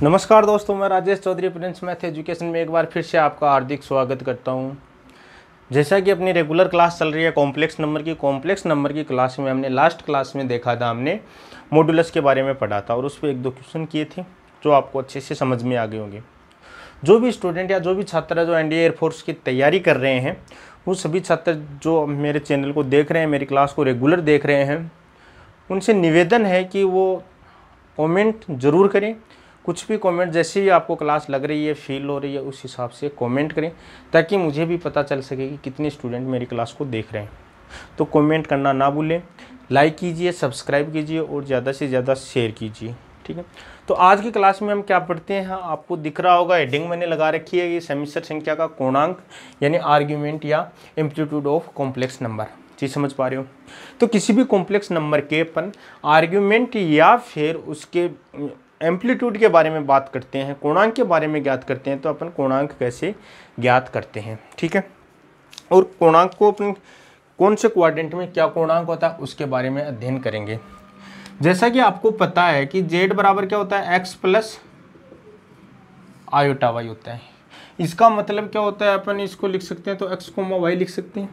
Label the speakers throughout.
Speaker 1: नमस्कार दोस्तों, मैं Rajesh Chaudhary prince math education में एक बार फिर से आपका हार्दिक स्वागत करता हूं। जैसा कि अपनी रेगुलर क्लास चल रही है कॉम्प्लेक्स नंबर की क्लास में हमने लास्ट क्लास में देखा था, हमने मॉडुलस के बारे में पढ़ा था और उस पर एक दो क्वेश्चन किए थे जो आपको अच्छे से समझ में आ गए होंगे। जो भी स्टूडेंट या जो भी छात्र जो एनडीए एयरफोर्स की तैयारी कर रहे हैं, वो सभी छात्र जो मेरे चैनल को देख रहे हैं, मेरी क्लास को रेगुलर देख रहे हैं, उनसे निवेदन है कि वो कमेंट ज़रूर करें। कुछ भी कमेंट जैसे ही आपको क्लास लग रही है, फील हो रही है, उस हिसाब से कमेंट करें ताकि मुझे भी पता चल सके कि कितने स्टूडेंट मेरी क्लास को देख रहे हैं। तो कमेंट करना ना भूलें, लाइक कीजिए, सब्सक्राइब कीजिए और ज़्यादा से ज़्यादा शेयर कीजिए। ठीक है, तो आज की क्लास में हम क्या पढ़ते हैं, आपको दिख रहा होगा, हेडिंग मैंने लगा रखी है, ये सेमिस्टर संख्या का कोणांक यानी आर्ग्यूमेंट या एम्पलीट्यूड ऑफ कॉम्प्लेक्स नंबर। चीज़ समझ पा रहे हो? तो किसी भी कॉम्प्लेक्स नंबर के अपन आर्ग्यूमेंट या फिर उसके एम्पलीट्यूड के बारे में बात करते हैं, कोणांक के बारे में ज्ञात करते हैं, तो अपन कोणांक कैसे ज्ञात करते हैं। ठीक है, और कोणांक को अपन कौन से क्वाड्रेंट में क्या कोणांक होता है उसके बारे में अध्ययन करेंगे। जैसा कि आपको पता है कि z बराबर क्या होता है, x प्लस आयोटा y होता है। इसका मतलब क्या होता है, अपन इसको लिख सकते हैं तो x कोमा y लिख सकते हैं।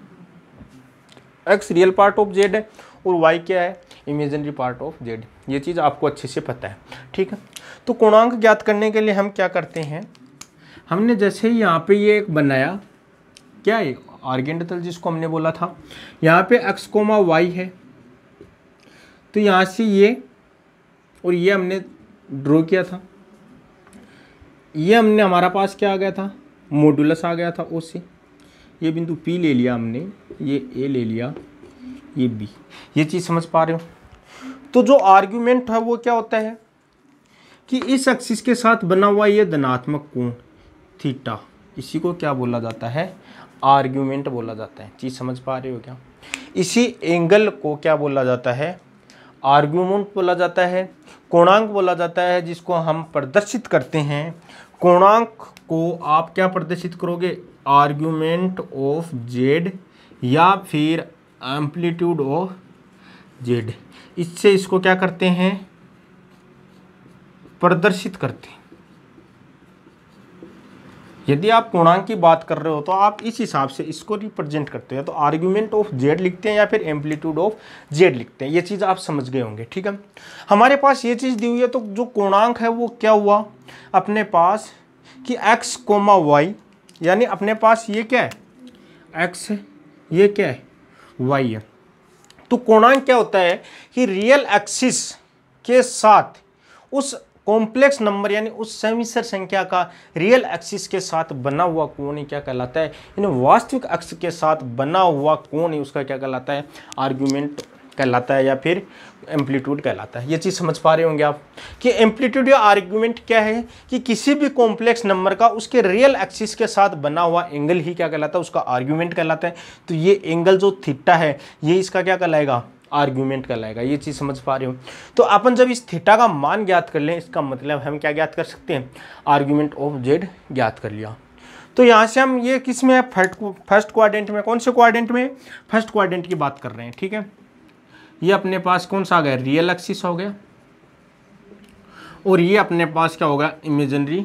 Speaker 1: x real part of z है और y क्या है, इमेजिनरी पार्ट ऑफ z। ये चीज़ आपको अच्छे से पता है। ठीक है, तो कोणांक ज्ञात करने के लिए हम क्या करते हैं, हमने जैसे ही यहाँ पे ये एक बनाया, क्या है आर्गेंडतल जिसको हमने बोला था, यहाँ पे x कोमा y है, तो यहाँ से ये और ये हमने ड्रॉ किया था, ये हमने हमारा पास क्या आ गया था, मॉडुलस आ गया था ओ से। ये बिंदु P ले लिया हमने, ये A ले लिया, ये B। ये चीज़ समझ पा रहे हो? तो जो आर्ग्यूमेंट है वो क्या होता है कि इस एक्सिस के साथ बना हुआ ये धनात्मक कोण थीटा, इसी को क्या बोला जाता है, आर्ग्यूमेंट बोला जाता है। चीज़ समझ पा रहे हो क्या? इसी एंगल को क्या बोला जाता है, आर्ग्यूमेंट बोला जाता है, कोणांक बोला जाता है, जिसको हम प्रदर्शित करते हैं। कोणांक को आप क्या प्रदर्शित करोगे, आर्ग्यूमेंट ऑफ जेड या फिर एम्पलीट्यूड ऑफ जेड। इससे इसको क्या करते हैं, प्रदर्शित करते हैं। यदि आप कोणांक की बात कर रहे हो तो आप इस हिसाब से इसको रिप्रेजेंट करते हो, तो आर्ग्यूमेंट ऑफ जेड लिखते हैं या फिर एम्पलीट्यूड ऑफ जेड लिखते हैं। ये चीज़ आप समझ गए होंगे। ठीक है, हमारे पास ये चीज़ दी हुई है, तो जो कोणांक है वो क्या हुआ अपने पास कि x कोमा y, यानी अपने पास ये क्या है, x है, ये क्या है, y है। तो कोणांक क्या होता है कि रियल एक्सिस के साथ उस कॉम्प्लेक्स नंबर यानी उस सेमिस्टर संख्या का रियल एक्सिस के साथ बना हुआ कोण ही क्या कहलाता है, यानी वास्तविक अक्ष के साथ बना हुआ कोण ही उसका क्या कहलाता है, आर्ग्यूमेंट कहलाता है या फिर एम्पलीट्यूड कहलाता है। ये चीज़ समझ पा रहे होंगे आप कि एम्पलीट्यूड या आर्ग्यूमेंट क्या है कि किसी भी कॉम्प्लेक्स नंबर का उसके रियल एक्सिस के साथ बना हुआ एंगल ही क्या कहलाता है, उसका आर्ग्यूमेंट कहलाता है। तो ये एंगल जो थीटा है ये इसका क्या कहलाएगा, आर्ग्यूमेंट कहलाएगा। ये चीज़ समझ पा रहे हो? तो अपन जब इस थीटा का मान ज्ञात कर लें, इसका मतलब हम क्या ज्ञात कर सकते हैं, आर्ग्यूमेंट ऑफ जेड ज्ञात कर लिया। तो यहाँ से हम ये किस में है, फर्स्ट क्वाड्रेंट में। कौन से क्वाड्रेंट में, फर्स्ट क्वाड्रेंट की बात कर रहे हैं। ठीक है, ये अपने पास कौन सा आ गया, रियल एक्सिस हो गया, और ये अपने पास क्या होगा, इमेजिनरी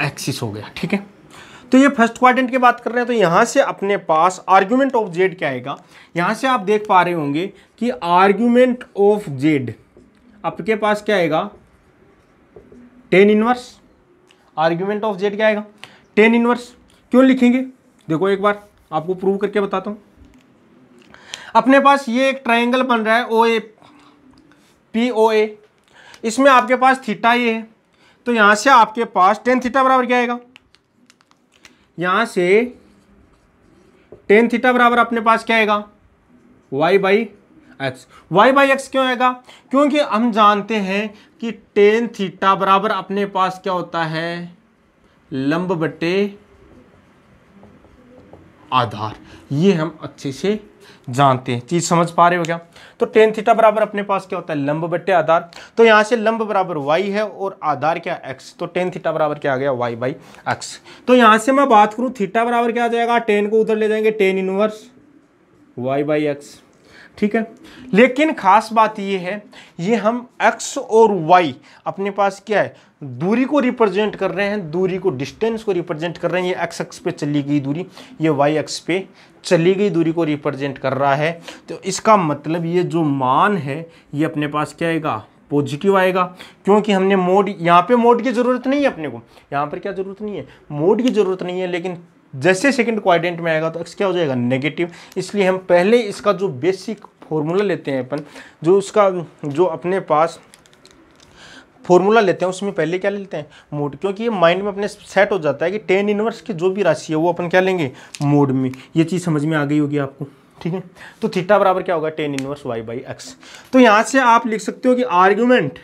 Speaker 1: एक्सिस हो गया। ठीक है, तो ये फर्स्ट क्वाड्रेंट की बात कर रहे हैं। तो यहां से अपने पास आर्ग्यूमेंट ऑफ जेड क्या आएगा, यहां से आप देख पा रहे होंगे कि आर्ग्यूमेंट ऑफ जेड आपके पास क्या आएगा, tan inverse. Argument of Z क्या आएगा, टेन इनवर्स। क्यों लिखेंगे, देखो एक बार आपको प्रूव करके बताता हूं। अपने पास ये एक ट्रायंगल बन रहा है ओ ए पी ओ ए, इसमें आपके पास थीटा ये है, तो यहां से आपके पास टेन थीटा बराबर क्या आएगा, यहां से टेन थीटा बराबर अपने पास क्या आएगा, y by x. Y by x क्यों आएगा, क्योंकि हम जानते हैं कि टेन थीटा बराबर अपने पास क्या होता है, लंब बटे आधार। ये हम अच्छे से जानते हैं। चीज समझ पा रहे हो क्या? तो टेन थीटा बराबर अपने पास क्या होता है, लंब बटे आधार। तो यहां से लंब बराबर y है और आधार क्या, x। तो टेन थीटा बराबर क्या आ गया, y बाई एक्स। तो यहां से मैं बात करूं थीटा बराबर क्या आ जाएगा, टेन को उधर ले जाएंगे, tan inverse y by x. ठीक है, लेकिन खास बात यह है ये हम x और y अपने पास क्या है, दूरी को रिप्रेजेंट कर रहे हैं, दूरी को, डिस्टेंस को रिप्रेजेंट कर रहे हैं। ये x अक्ष पे चली गई दूरी, ये y अक्ष पे चली गई दूरी को रिप्रेजेंट कर रहा है। तो इसका मतलब ये जो मान है ये अपने पास क्या आएगा, पॉजिटिव आएगा, क्योंकि हमने मोड, यहाँ पे मोड की जरूरत नहीं है अपने को, यहाँ पर क्या जरूरत नहीं है, मोड की जरूरत नहीं है। लेकिन जैसे सेकंड क्वाड्रेंट में आएगा तो x क्या हो जाएगा, नेगेटिव। इसलिए हम पहले इसका जो बेसिक फॉर्मूला लेते हैं अपन, जो उसका जो अपने पास फॉर्मूला लेते हैं उसमें पहले क्या लेते हैं, मोड, क्योंकि ये माइंड में अपने सेट हो जाता है कि टेन इनवर्स की जो भी राशि है वो अपन क्या लेंगे, मोड में। ये चीज़ समझ में आ गई होगी आपको, ठीक है। तो थीटा बराबर क्या होगा, tan inverse y by x. तो यहाँ से आप लिख सकते हो कि आर्ग्यूमेंट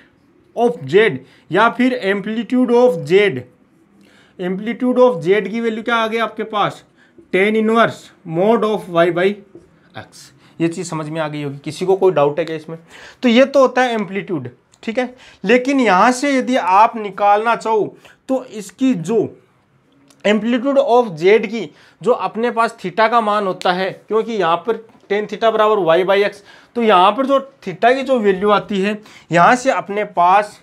Speaker 1: ऑफ z या फिर amplitude of z, amplitude of z की वैल्यू क्या आ गई आपके पास, tan inverse mod of y by x. ये चीज़ समझ में आ गई होगी, किसी को कोई डाउट है क्या इसमें? तो ये तो होता है एम्पलीट्यूड, ठीक है। लेकिन यहाँ से यदि आप निकालना चाहो तो इसकी जो एम्पलीट्यूड ऑफ z की जो अपने पास थीटा का मान होता है, क्योंकि यहाँ पर टेन थीटा बराबर y बाई एक्स, तो यहाँ पर जो थीटा की जो वैल्यू आती है, यहाँ से अपने पास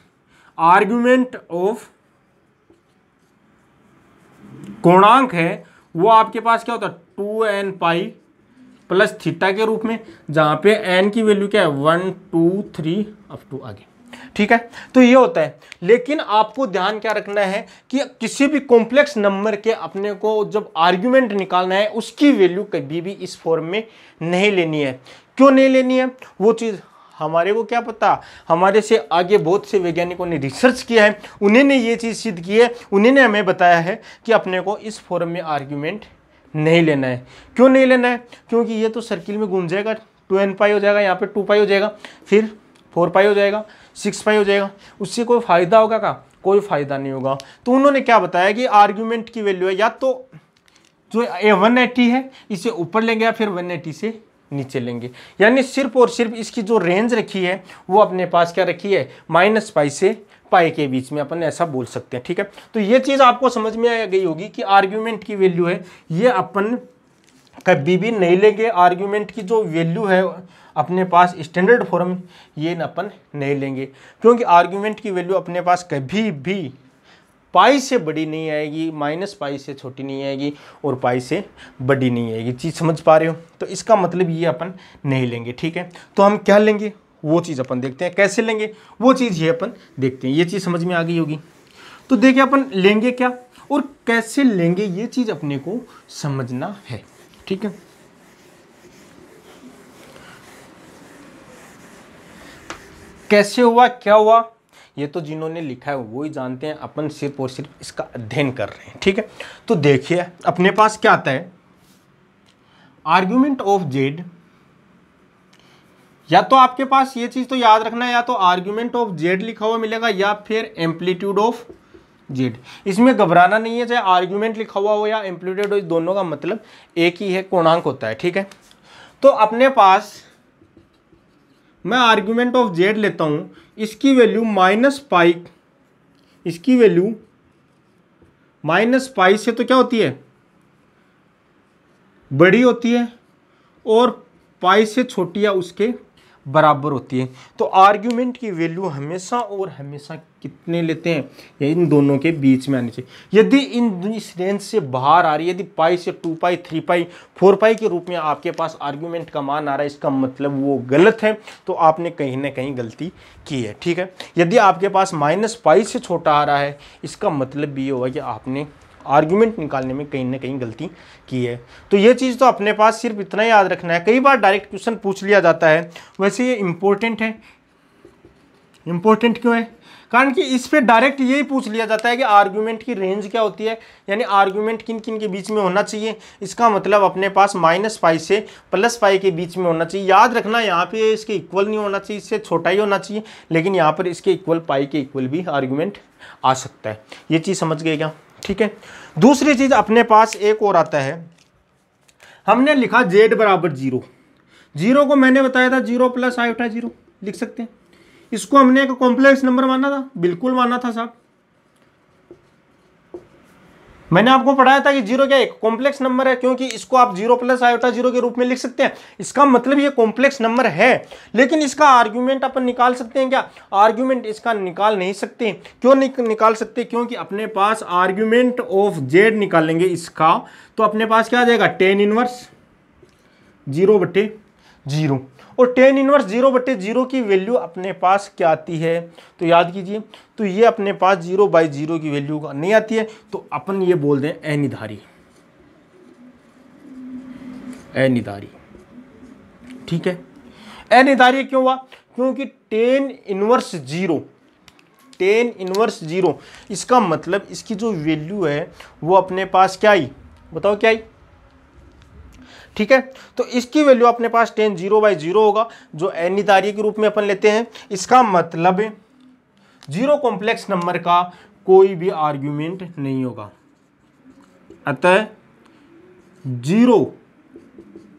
Speaker 1: आर्ग्यूमेंट ऑफ कोणांक है वो आपके पास क्या होता है, 2n पाई प्लस थीटा के रूप में, जहाँ पे n की वैल्यू क्या है 1 2 3 अप टू आगे, ठीक है। तो ये होता है। लेकिन आपको ध्यान क्या रखना है कि किसी भी कॉम्प्लेक्स नंबर के अपने को जब आर्ग्यूमेंट निकालना है उसकी वैल्यू कभी भी इस फॉर्म में नहीं लेनी है। क्यों नहीं लेनी है वो चीज़ हमारे को क्या पता, हमारे से आगे बहुत से वैज्ञानिकों ने रिसर्च किया है, उन्होंने ये चीज़ सिद्ध की है, उन्होंने हमें बताया है कि अपने को इस फॉर्म में आर्ग्यूमेंट नहीं लेना है। क्यों नहीं लेना है, क्योंकि ये तो सर्किल में घूम जाएगा, 2n पाई हो जाएगा, यहाँ पे 2 पाई हो जाएगा, फिर 4 पाई हो जाएगा, 6 पाई हो जाएगा, उससे कोई फायदा होगा का, कोई फायदा नहीं होगा। तो उन्होंने क्या बताया कि आर्ग्यूमेंट की वैल्यू है या तो जो 180 है इसे ऊपर लेंगे या फिर 180 से नीचे लेंगे, यानी सिर्फ और सिर्फ इसकी जो रेंज रखी है वो अपने पास क्या रखी है, -पाई से पाई के बीच में, अपन ऐसा बोल सकते हैं, ठीक है। तो ये चीज़ आपको समझ में आ गई होगी कि आर्ग्यूमेंट की वैल्यू है ये अपन कभी भी नहीं लेंगे, आर्ग्यूमेंट की जो वैल्यू है अपने पास स्टैंडर्ड फॉर्म ये अपन नहीं लेंगे, क्योंकि आर्ग्यूमेंट की वैल्यू अपने पास कभी भी पाई से बड़ी नहीं आएगी, -पाई से छोटी नहीं आएगी और पाई से बड़ी नहीं आएगी। चीज़ समझ पा रहे हो? तो इसका मतलब ये अपन नहीं लेंगे, ठीक है। तो हम क्या लेंगे वो चीज़ अपन देखते हैं, कैसे लेंगे वो चीज़ ये अपन देखते हैं। ये चीज़ समझ में आ गई होगी। तो देखिए अपन लेंगे क्या और कैसे लेंगे ये चीज़ अपने को समझना है, ठीक है। कैसे हुआ, क्या हुआ, ये तो जिन्होंने लिखा है वो ही जानते हैं, अपन सिर्फ और सिर्फ इसका अध्ययन कर रहे हैं, ठीक है। तो देखिए अपने पास क्या आता है, आर्ग्यूमेंट ऑफ z, या तो आपके पास ये चीज तो याद रखना है, या तो आर्ग्यूमेंट ऑफ z लिखा हुआ मिलेगा या फिर एम्पलीट्यूड ऑफ z। इसमें घबराना नहीं है, चाहे आर्ग्यूमेंट लिखा हुआ हो या एम्पलीट्यूड हो, दोनों का मतलब एक ही है, कोणांक होता है, ठीक है। तो अपने पास मैं आर्ग्यूमेंट ऑफ z लेता हूं, इसकी वैल्यू -पाई, इसकी वैल्यू -पाई से तो क्या होती है, बड़ी होती है, और पाई से छोटी या उसके बराबर होती है। तो आर्ग्यूमेंट की वैल्यू हमेशा और हमेशा कितने लेते हैं, या इन दोनों के बीच में आनी चाहिए। यदि इस रेंज से बाहर आ रही है, यदि पाई से 2 पाई 3 पाई 4 पाई के रूप में आपके पास आर्ग्यूमेंट का मान आ रहा है, इसका मतलब वो गलत है, तो आपने कहीं ना कहीं गलती की है, ठीक है। यदि आपके पास -पाई से छोटा आ रहा है, इसका मतलब भी ये होगा कि आपने आर्ग्यूमेंट निकालने में कहीं ना कहीं गलती की है। तो ये चीज़ तो अपने पास सिर्फ इतना याद रखना है। कई बार डायरेक्ट क्वेश्चन पूछ लिया जाता है, वैसे ये इम्पोर्टेंट है। इम्पोर्टेंट क्यों है? कारण कि इस पे डायरेक्ट यही पूछ लिया जाता है कि आर्ग्यूमेंट की रेंज क्या होती है, यानी आर्ग्यूमेंट किन किन के बीच में होना चाहिए। इसका मतलब अपने पास -पाई से +पाई के बीच में होना चाहिए। याद रखना यहाँ पे इसके इक्वल नहीं होना चाहिए, इससे छोटा ही होना चाहिए, लेकिन यहाँ पर इसके इक्वल, पाई के इक्वल भी आर्ग्यूमेंट आ सकता है। ये चीज़ समझ गए क्या? ठीक है। दूसरी चीज अपने पास एक और आता है, हमने लिखा z बराबर 0। 0 को मैंने बताया था 0 + i 0 लिख सकते हैं। इसको हमने एक कॉम्प्लेक्स नंबर माना था, बिल्कुल माना था साहब। मैंने आपको पढ़ाया था कि जीरो क्या एक कॉम्प्लेक्स नंबर है, क्योंकि इसको आप जीरो प्लस आयोटा जीरो के रूप में लिख सकते हैं। इसका मतलब ये कॉम्प्लेक्स नंबर है, लेकिन इसका आर्ग्यूमेंट अपन निकाल सकते हैं क्या? आर्ग्यूमेंट इसका निकाल नहीं सकते। क्यों नहीं निकाल सकते? क्योंकि अपने पास आर्ग्यूमेंट ऑफ जेड निकालेंगे इसका, तो अपने पास क्या आ जाएगा? टेन इनवर्स जीरो बटे जीरो। और टेन इनवर्स जीरो बटे जीरो की वैल्यू अपने पास क्या आती है? तो याद कीजिए, तो ये अपने पास जीरो बाई जीरो की वैल्यू नहीं आती है, तो अपन ये बोल दें अनिधारी, अनिधारी। ठीक है, अनिधारी क्यों हुआ? क्योंकि tan inverse zero, tan inverse zero, इसका मतलब इसकी जो वैल्यू है वो अपने पास क्या आई? बताओ क्या आई? ठीक है, तो इसकी वैल्यू अपने पास टेन जीरो बाई जीरो होगा, जो अनिधारी के रूप में अपन लेते हैं। इसका मतलब जीरो कॉम्प्लेक्स नंबर का कोई भी आर्ग्यूमेंट नहीं होगा, अतः जीरो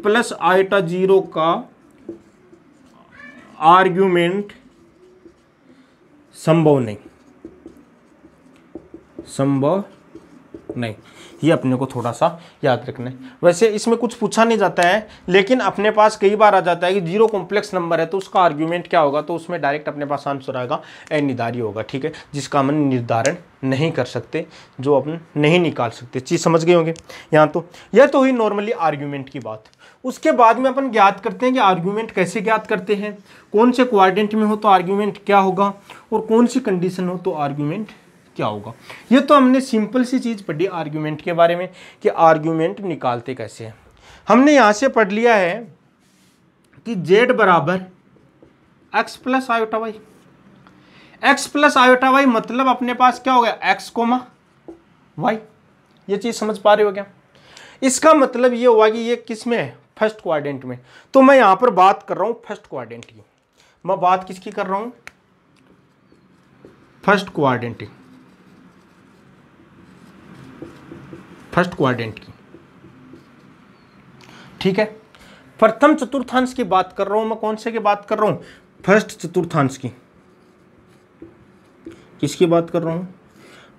Speaker 1: प्लस आइटा जीरो का आर्ग्यूमेंट संभव नहीं, संभव नहीं। ये अपने को थोड़ा सा याद रखना है। वैसे इसमें कुछ पूछा नहीं जाता है, लेकिन अपने पास कई बार आ जाता है कि जीरो कॉम्प्लेक्स नंबर है तो उसका आर्ग्यूमेंट क्या होगा, तो उसमें डायरेक्ट अपने पास आंसर आएगा अनिधारी होगा। ठीक है, जिसका हम निर्धारण नहीं कर सकते, जो अपन नहीं निकाल सकते। चीज़ समझ गए होंगे यहाँ। तो यह तो हुई नॉर्मली आर्ग्यूमेंट की बात। उसके बाद में अपन ज्ञात करते हैं कि आर्ग्यूमेंट कैसे ज्ञात करते हैं, कौन से क्वाड्रेंट में हो तो आर्ग्यूमेंट क्या होगा, और कौन सी कंडीशन हो तो आर्ग्यूमेंट क्या होगा। ये तो हमने सिंपल सी चीज पढ़ी आर्ग्यूमेंट के बारे में कि आर्ग्यूमेंट निकालते कैसे हैं। हमने यहां से पढ़ लिया है कि z बराबर x plus iota y, x plus iota Y मतलब अपने पास क्या हो गया? x comma y. ये चीज समझ पा रहे हो क्या? इसका मतलब ये हुआ कि ये किस में है? फर्स्ट क्वाड्रेंट में। तो मैं यहां पर बात कर रहा हूं फर्स्ट क्वाड्रेंट की। मैं बात किसकी कर रहा हूं? फर्स्ट क्वाड्रेंट की, फर्स्ट क्वाड्रेंट की। ठीक है, प्रथम चतुर्थांश की बात कर रहा हूं मैं। कौन से की बात कर रहा हूं? फर्स्ट चतुर्थांश की। किसकी बात कर रहा हूं?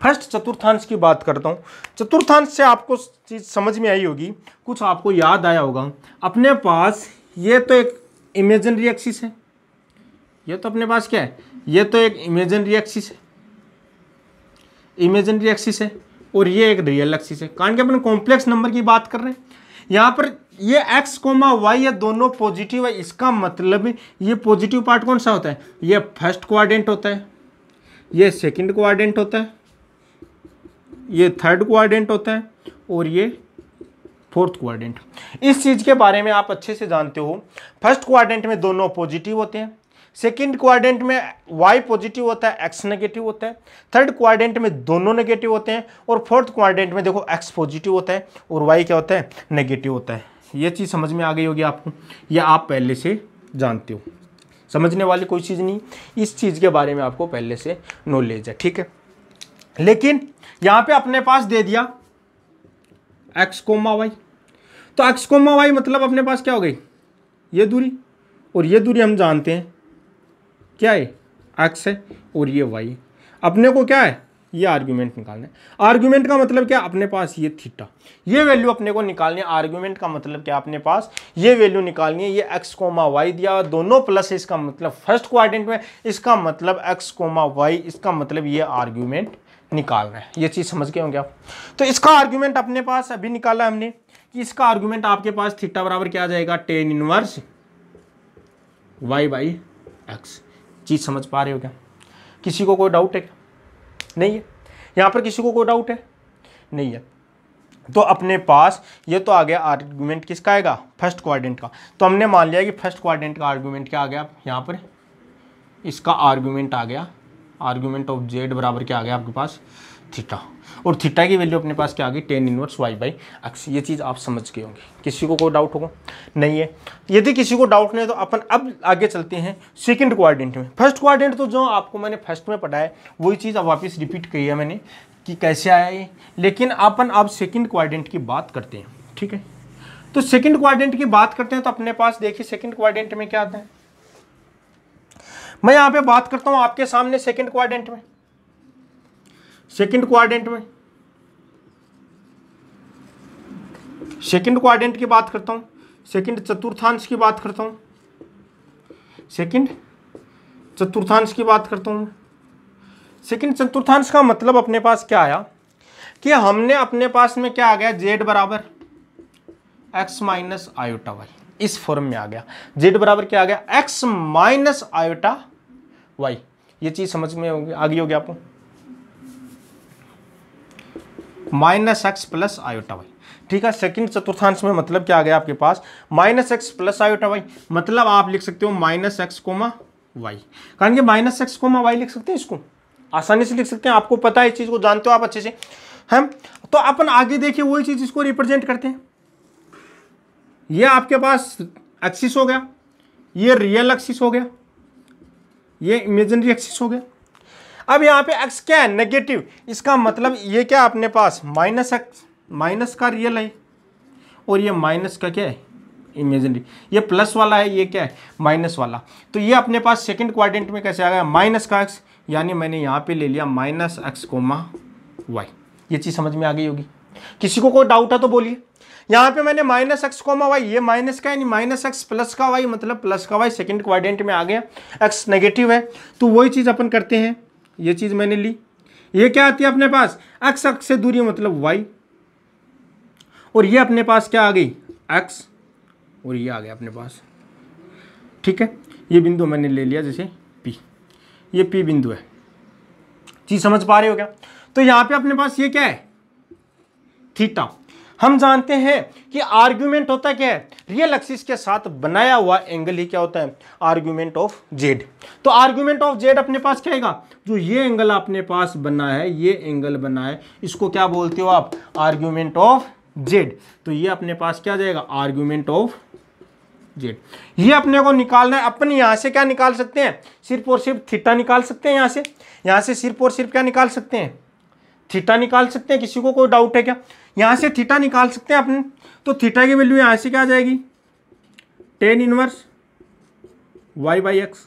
Speaker 1: फर्स्ट चतुर्थांश की बात करता हूं। चतुर्थांश से आपको चीज समझ में आई होगी, कुछ आपको याद आया होगा। अपने पास ये तो एक इमेजिनरी एक्सिस है, ये तो अपने पास क्या है? ये तो एक इमेजिनरी एक्सिस है, इमेजिनरी एक्सिस है, और ये एक रियल एक्सिस है। कारण कि अपन कॉम्प्लेक्स नंबर की बात कर रहे हैं। यहाँ पर ये x कोमा वाई ये दोनों पॉजिटिव है। इसका मतलब ये पॉजिटिव पार्ट कौन सा होता है? ये फर्स्ट क्वाड्रेंट होता है, ये सेकंड क्वाड्रेंट होता है, ये थर्ड क्वाड्रेंट होता है, और ये फोर्थ क्वाड्रेंट। इस चीज के बारे में आप अच्छे से जानते हो। फर्स्ट क्वाड्रेंट में दोनों पॉजिटिव होते हैं, सेकंड क्वाड्रेंट में y पॉजिटिव होता है, x नेगेटिव होता है, थर्ड क्वाड्रेंट में दोनों नेगेटिव होते हैं, और फोर्थ क्वाड्रेंट में देखो x पॉजिटिव होता है और y क्या होता है? नेगेटिव होता है। ये चीज़ समझ में आ गई होगी आपको, या आप पहले से जानते हो। समझने वाली कोई चीज़ नहीं, इस चीज़ के बारे में आपको पहले से नॉलेज है। ठीक है, लेकिन यहाँ पे अपने पास दे दिया x कोमा वाई, तो x कोमा वाई मतलब अपने पास क्या हो गई? ये दूरी, और ये दूरी हम जानते हैं क्या है? x है, और ये y। अपने को क्या है? ये आर्ग्यूमेंट निकालना है। आर्ग्यूमेंट का मतलब क्या? अपने पास ये थीटा, ये वैल्यू अपने को निकालनी है। आर्ग्यूमेंट का मतलब क्या? अपने पास ये वैल्यू निकालनी है। ये x कोमा वाई दिया, दोनों प्लस, इसका मतलब फर्स्ट क्वाड्रेंट में, इसका मतलब x कोमा वाई, इसका मतलब ये आर्ग्यूमेंट निकालना है। ये चीज़ समझ गए होंगे आप। तो इसका आर्ग्यूमेंट अपने पास अभी निकाला हमने कि इसका आर्ग्यूमेंट आपके पास थीटा बराबर क्या आ जाएगा? Tan inverse Y by X. चीज़ समझ पा रहे हो क्या? किसी को कोई डाउट है क्या? नहीं है। यहाँ पर किसी को कोई डाउट है? नहीं है। तो अपने पास ये तो आ गया आर्गुमेंट किसका आएगा? फर्स्ट क्वाड्रेंट का। तो हमने मान लिया कि फर्स्ट क्वाड्रेंट का आर्गुमेंट क्या आ गया? यहाँ पर इसका आर्गुमेंट आ गया, आर्गुमेंट ऑफ जेड बराबर क्या आ गया आपके पास? थीटा। और थीटा की वैल्यू अपने पास क्या आ गई? Tan inverse Y by x. ये चीज़ आप समझ गए होंगे। किसी को कोई डाउट होगा? नहीं है। यदि किसी को डाउट नहीं है तो अपन अब आगे चलते हैं सेकंड क्वाड्रेंट में। फर्स्ट क्वाड्रेंट तो जो आपको मैंने फर्स्ट में पढ़ा है वही चीज़ अब वापस रिपीट की है मैंने कि कैसे आया ये, लेकिन अपन अब सेकंड क्वाड्रेंट की बात करते हैं। ठीक है, तो सेकंड क्वाड्रेंट की बात करते हैं तो अपने पास देखिए सेकंड क्वाड्रेंट में क्या आता है। मैं यहाँ पे बात करता हूँ आपके सामने सेकंड क्वाड्रेंट में। सेकंड क्वाड्रेंट में सेकंड क्वाड्रेंट की बात करता हूँ, सेकंड चतुर्थांश की बात करता हूँ, सेकंड चतुर्थांश की बात करता हूँ। सेकंड चतुर्थांश का मतलब अपने पास क्या आया कि हमने अपने पास में क्या आ गया, z बराबर x माइनस आयोटा वाई, इस फॉर्म में आ गया। z बराबर क्या आ गया, x माइनस आयोटा वाई। ये चीज समझ में होगी, आ गई होगी आपको, minus x plus iota y. ठीक है, सेकंड चतुर्थांश में मतलब क्या आ गया आपके पास, minus x plus iota Y. मतलब आप लिख सकते हो माइनस एक्स कोमा वाई, कारण कि माइनस एक्स कोमा वाई लिख सकते हैं, इसको आसानी से लिख सकते हैं। आपको पता है, इस चीज को जानते हो आप अच्छे से, हम तो अपन आगे देखिए वही चीज इसको रिप्रेजेंट करते हैं। ये आपके पास एक्सिस हो गया, ये रियल एक्सिस हो गया, ये इमेजिनरी एक्सिस हो गया। अब यहाँ पे x क्या है, नेगेटिव, इसका मतलब ये क्या अपने पास माइनस एक्स, माइनस का रियल है, और ये माइनस का क्या है, इमेजिनरी। ये प्लस वाला है, ये क्या है, माइनस वाला। तो ये अपने पास सेकंड क्वाड्रेंट में कैसे आ गया, माइनस का x, यानी मैंने यहाँ पे ले लिया माइनस एक्स कोमा वाई। ये चीज़ समझ में आ गई होगी। किसी को कोई डाउट है तो बोलिए। यहाँ पे मैंने माइनस एक्स कोमा वाई, ये माइनस का है, माइनस एक्स प्लस का वाई, मतलब प्लस का वाई सेकंड क्वाड्रेंट में आ गया। एक्स नेगेटिव है, तो वही चीज़ अपन करते हैं। ये चीज़ मैंने ली, ये क्या आती है अपने पास, एक्स अक्ष से दूरी मतलब वाई, और ये अपने पास क्या आ गई, एक्स, और ये आ गया अपने पास। ठीक है, ये बिंदु मैंने ले लिया जैसे P, ये P बिंदु है। चीज समझ पा रहे हो क्या। तो यहाँ पे अपने पास ये क्या है, थीटा। हम जानते हैं कि आर्गुमेंट होता क्या है, रियल एक्सिस के साथ बनाया हुआ एंगल ही क्या होता है, आर्गुमेंट ऑफ जेड। तो आर्गुमेंट ऑफ जेड अपने पास क्या आएगा, जो ये एंगल अपने पास बना है, ये एंगल बना है, इसको क्या बोलते हो आप, आर्गुमेंट ऑफ जेड। तो ये अपने पास क्या जाएगा, आर्गुमेंट ऑफ जेड। ये अपने को निकालना है। अपन यहां से क्या निकाल सकते हैं, सिर्फ और सिर्फ थीटा निकाल सकते हैं। यहां से सिर्फ और सिर्फ क्या निकाल सकते हैं, थीटा निकाल सकते हैं। किसी को कोई डाउट है क्या, यहां से थीटा निकाल सकते हैं अपन। तो थीटा की वैल्यू यहां से क्या आ जाएगी, tan inverse Y by x.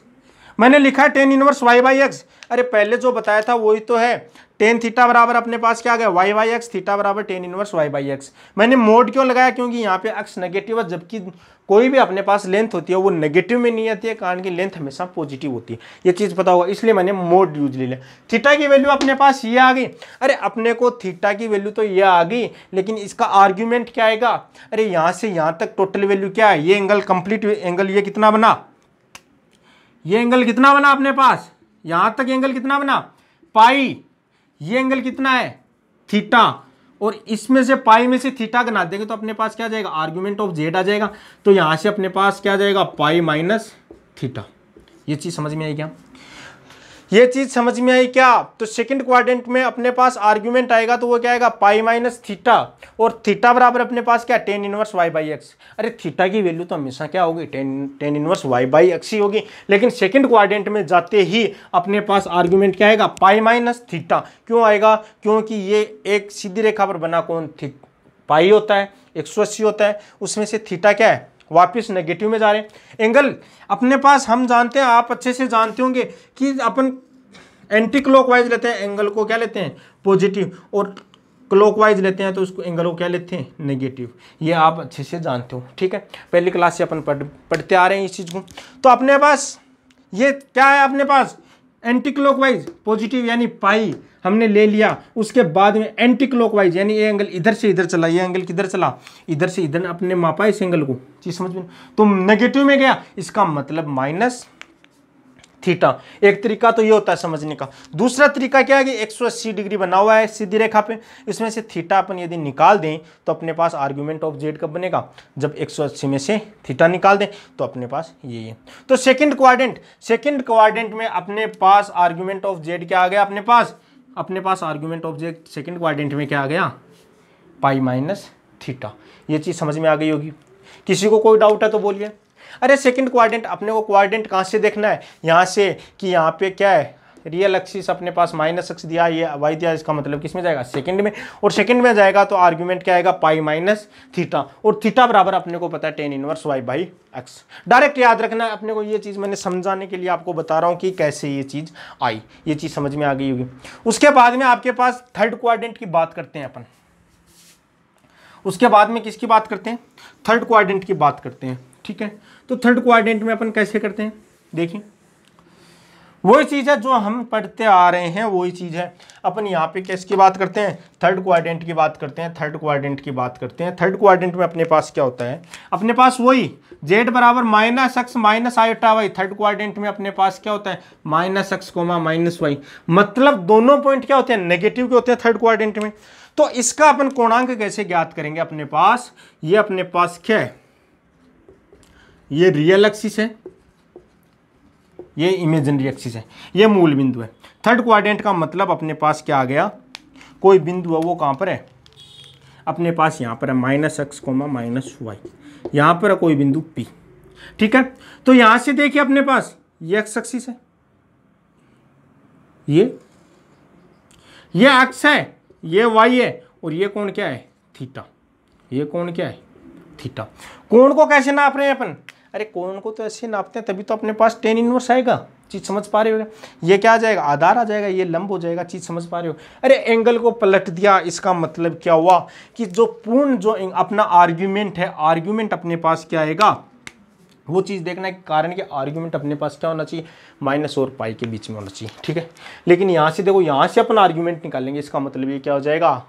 Speaker 1: मैंने लिखा है tan inverse Y by x. अरे पहले जो बताया था वही तो है, टेन थीटा बराबर अपने पास क्या आ गया, वाई बाई एक्स, थीटा बराबर tan inverse Y by x. मैंने मोड क्यों लगाया, क्योंकि यहाँ पे एक्स नेगेटिव है, जबकि कोई भी अपने पास लेंथ होती है वो नेगेटिव में नहीं आती है, कारण कि लेंथ हमेशा पॉजिटिव होती है। ये चीज़ पता होगा, इसलिए मैंने मोड यूज ले लिया। थीटा की वैल्यू अपने पास ये आ गई। अरे अपने को थीटा की वैल्यू तो ये आ गई, लेकिन इसका आर्ग्यूमेंट क्या आएगा, अरे यहाँ से यहाँ तक टोटल वैल्यू क्या है, ये एंगल कंप्लीट एंगल ये कितना बना, ये एंगल कितना बना अपने पास, यहाँ तक एंगल कितना बना, पाई। ये एंगल कितना है, थीटा, और इसमें से पाई में से थीटा गना देंगे तो अपने पास क्या जाएगा, आर्गुमेंट ऑफ जेड आ जाएगा। तो यहां से अपने पास क्या जाएगा, पाई माइनस थीटा। ये चीज समझ में आई क्या, ये चीज समझ में आई क्या। तो सेकंड क्वाड्रेंट में अपने पास आर्गुमेंट आएगा तो वो क्या आएगा, पाई माइनस थीटा, और थीटा बराबर अपने पास क्या, tan inverse Y by x. अरे थीटा की वैल्यू तो हमेशा क्या होगी, tan inverse Y by X ही होगी, लेकिन सेकंड क्वाड्रेंट में जाते ही अपने पास आर्गुमेंट क्या आएगा, पाई माइनस थीटा। क्यों आएगा, क्योंकि ये एक सीधी रेखा पर बना कौन, पाई होता है, 180 होता है, उसमें से थीटा क्या है, वापस नेगेटिव में जा रहे हैं। एंगल अपने पास हम जानते हैं, आप अच्छे से जानते होंगे कि अपन एंटी क्लॉकवाइज लेते हैं एंगल को, क्या लेते हैं, पॉजिटिव, और क्लॉकवाइज लेते हैं तो उसको एंगल को क्या लेते हैं, नेगेटिव। ये आप अच्छे से जानते हो, ठीक है, पहली क्लास से अपन पढ़ते आ रहे हैं इस चीज़ को। तो अपने पास ये क्या है, अपने पास एंटी क्लॉकवाइज पॉजिटिव यानी पाई हमने ले लिया, उसके बाद में एंटी क्लॉकवाइज यानी ये एंगल इधर से इधर चला, ये एंगल किधर चला, इधर से इधर, अपने मापा इस एंगल को, चीज समझ में। तो नेगेटिव में गया, इसका मतलब माइनस थीटा। एक तरीका तो ये होता है समझने का। दूसरा तरीका क्या है कि 180 डिग्री बना हुआ है सीधी रेखा पे, इसमें से थीटा अपन यदि निकाल दें तो अपने पास आर्गुमेंट ऑफ जेड कब बनेगा, जब 180 में से थीटा निकाल दें तो अपने पास ये है। तो सेकंड क्वाड्रेंट में अपने पास आर्गुमेंट ऑफ जेड क्या आ गया, अपने पास argument of Z second quadrant में क्या आ गया, पाई माइनस थीटा। ये चीज समझ में आ गई होगी। किसी को कोई डाउट है तो बोलिए। अरे सेकंड क्वाड्रेंट, अपने को क्वाड्रेंट कहाँ से देखना है, यहाँ से, कि यहाँ पे क्या है, रियल एक्सिस अपने पास माइनस एक्स दिया, ये वाई दिया, इसका मतलब किस में जाएगा, सेकंड में, और सेकंड में जाएगा तो आर्गुमेंट क्या आएगा, पाई माइनस थीटा, और थीटा बराबर अपने को पता है tan inverse Y by x. Direct याद रखना है अपने को, ये चीज़ मैंने समझाने के लिए आपको बता रहा हूँ कि कैसे ये चीज़ आई, ये चीज़ समझ में आ गई होगी। उसके बाद में आपके पास थर्ड क्वाड्रेंट की बात करते हैं अपन, उसके बाद में किसकी बात करते हैं, थर्ड क्वाड्रेंट की बात करते हैं। ठीक है, तो थर्ड क्वाड्रेंट में अपन कैसे करते हैं, देखिए वही चीज़ है जो हम पढ़ते आ रहे हैं, वही चीज़ है। अपन यहाँ पे किसकी बात करते हैं, थर्ड क्वाड्रेंट की बात करते हैं, थर्ड क्वाड्रेंट की बात करते हैं। थर्ड क्वाड्रेंट में अपने पास क्या होता है, अपने पास वही z बराबर -x - i/y। थर्ड क्वाड्रेंट में अपने पास क्या होता है, -x, -y। मतलब दोनों पॉइंट क्या होते हैं, नेगेटिव के होते हैं थर्ड क्वाड्रेंट में। तो इसका अपन कोणांक कैसे ज्ञात करेंगे, अपने पास ये अपने पास क्या है, ये रियल एक्सिस है, ये इमेजिनरी एक्सिस है, ये मूल बिंदु है। थर्ड क्वाड्रेंट का मतलब अपने पास क्या आ गया, कोई बिंदु है वो कहाँ पर है, अपने पास यहाँ पर है -x, -y। यहाँ पर है कोई बिंदु P। ठीक है, तो यहाँ से देखिए अपने पास ये एक्स एक्सिस है, ये x है, ये y है, और ये कोण क्या है, थीटा। ये कोण क्या है, थीटा। कोण को कैसे नाप रहे हैं अपन, अरे कोण को तो ऐसे नापते हैं, तभी तो अपने पास tan इनवर्स आएगा। चीज समझ पा रहे हो, ये क्या आ जाएगा, आधार आ जाएगा, ये लंब हो जाएगा। चीज समझ पा रहे हो। अरे एंगल को पलट दिया, इसका मतलब क्या हुआ कि जो पूर्ण जो अपना आर्ग्यूमेंट है, आर्ग्यूमेंट अपने पास क्या आएगा, वो चीज देखना है। कारण कि आर्ग्यूमेंट अपने पास क्या होना चाहिए, माइनस और पाई के बीच में होना चाहिए। ठीक है, लेकिन यहाँ से देखो, यहाँ से अपन आर्ग्यूमेंट निकालेंगे, इसका मतलब ये क्या हो जाएगा,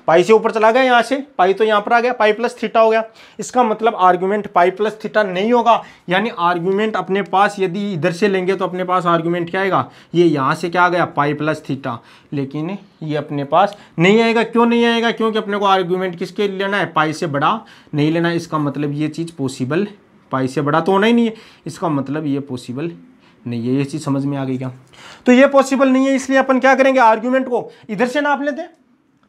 Speaker 1: पाई से ऊपर चला गया, यहाँ से पाई तो यहाँ पर आ गया, पाई प्लस थीटा हो गया। इसका मतलब आर्गुमेंट पाई प्लस थीटा नहीं होगा, यानी आर्गुमेंट अपने पास यदि इधर से लेंगे तो अपने पास आर्गुमेंट क्या आएगा, ये यहाँ से क्या आ गया, पाई प्लस थीटा। लेकिन ये अपने पास नहीं आएगा। क्यों नहीं आएगा, क्योंकि अपने को आर्गुमेंट किसके लेना है, पाई से बड़ा नहीं लेना है। इसका मतलब ये चीज़ पॉसिबल, पाई से बड़ा तो होना ही नहीं है, इसका मतलब ये पॉसिबल नहीं है। ये चीज़ समझ में आ गई क्या, तो ये पॉसिबल नहीं है, इसलिए अपन क्या करेंगे, आर्गुमेंट को इधर से नाप लेते हैं।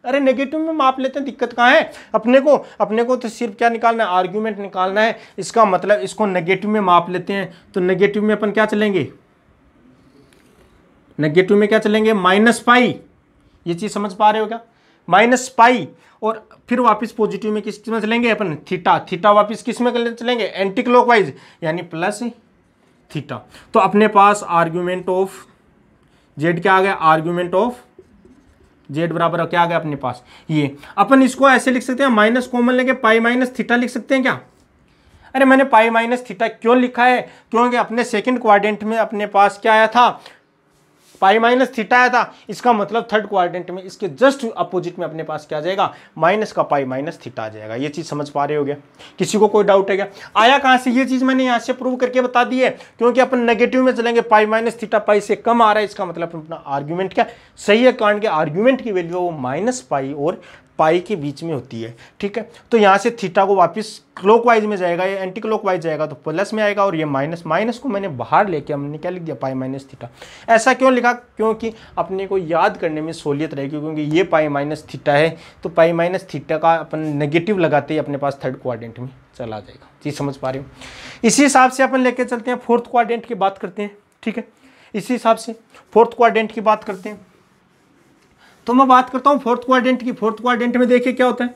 Speaker 1: अरे नेगेटिव में माप लेते हैं, दिक्कत कहाँ है, अपने को तो सिर्फ क्या निकालना है, आर्ग्यूमेंट निकालना है। इसका मतलब इसको नेगेटिव में माप लेते हैं, तो नेगेटिव में अपन क्या चलेंगे, नेगेटिव में क्या चलेंगे, -पाई। ये चीज समझ पा रहे हो क्या, -पाई। और फिर वापस पॉजिटिव में किस में चलेंगे अपन, थीटा। थीटा वापस किस में चलेंगे, एंटी क्लॉकवाइज, यानी प्लस थीटा। तो अपने पास आर्ग्यूमेंट ऑफ जेड क्या आ गया, आर्ग्यूमेंट ऑफ जेड बराबर क्या आ गया अपने पास, ये अपन इसको ऐसे लिख सकते हैं, माइनस कॉमन लेके पाई माइनस थीटा लिख सकते हैं क्या। अरे मैंने पाई माइनस थीटा क्यों लिखा है, क्योंकि अपने सेकंड क्वाड्रेंट में अपने पास क्या आया था, पाई माइनस थीटा आया था। इसका मतलब थर्ड क्वाड्रेंट में इसके जस्ट अपोजिट में अपने पास क्या आ जाएगा, माइनस का पाई माइनस थीटा आ जाएगा। ये चीज समझ पा रहे हो गया, किसी को कोई डाउट है क्या, आया कहां से, ये चीज मैंने यहां से प्रूव करके बता दी है। क्योंकि अपन नेगेटिव में चलेंगे, पाई माइनस थीटा पाई से कम आ रहा है, इसका मतलब अपना आर्ग्यूमेंट क्या सही है, कारण के आर्ग्यूमेंट की वैल्यू वो -पाई और पाई के बीच में होती है। ठीक है, तो यहाँ से थीटा को वापस क्लॉकवाइज में जाएगा, ये एंटी क्लॉकवाइज जाएगा तो प्लस में आएगा, और ये माइनस को मैंने बाहर लेके हमने क्या लिख दिया, पाई माइनस थीटा। ऐसा क्यों लिखा, क्योंकि अपने को याद करने में सहूलियत रहेगी, क्योंकि ये पाई माइनस थीटा है, तो पाई माइनस थीटा का अपन नेगेटिव लगाते ही अपने पास थर्ड क्वाड्रेंट में चला जाएगा। चीज समझ पा रहे हो, इसी हिसाब से अपन लेके चलते हैं, फोर्थ क्वाड्रेंट की बात करते हैं। ठीक है, इसी हिसाब से फोर्थ क्वाड्रेंट की बात करते हैं। तो मैं बात करता हूं फोर्थ क्वाड्रेंट की। फोर्थ क्वाड्रेंट में देखिए क्या होता है,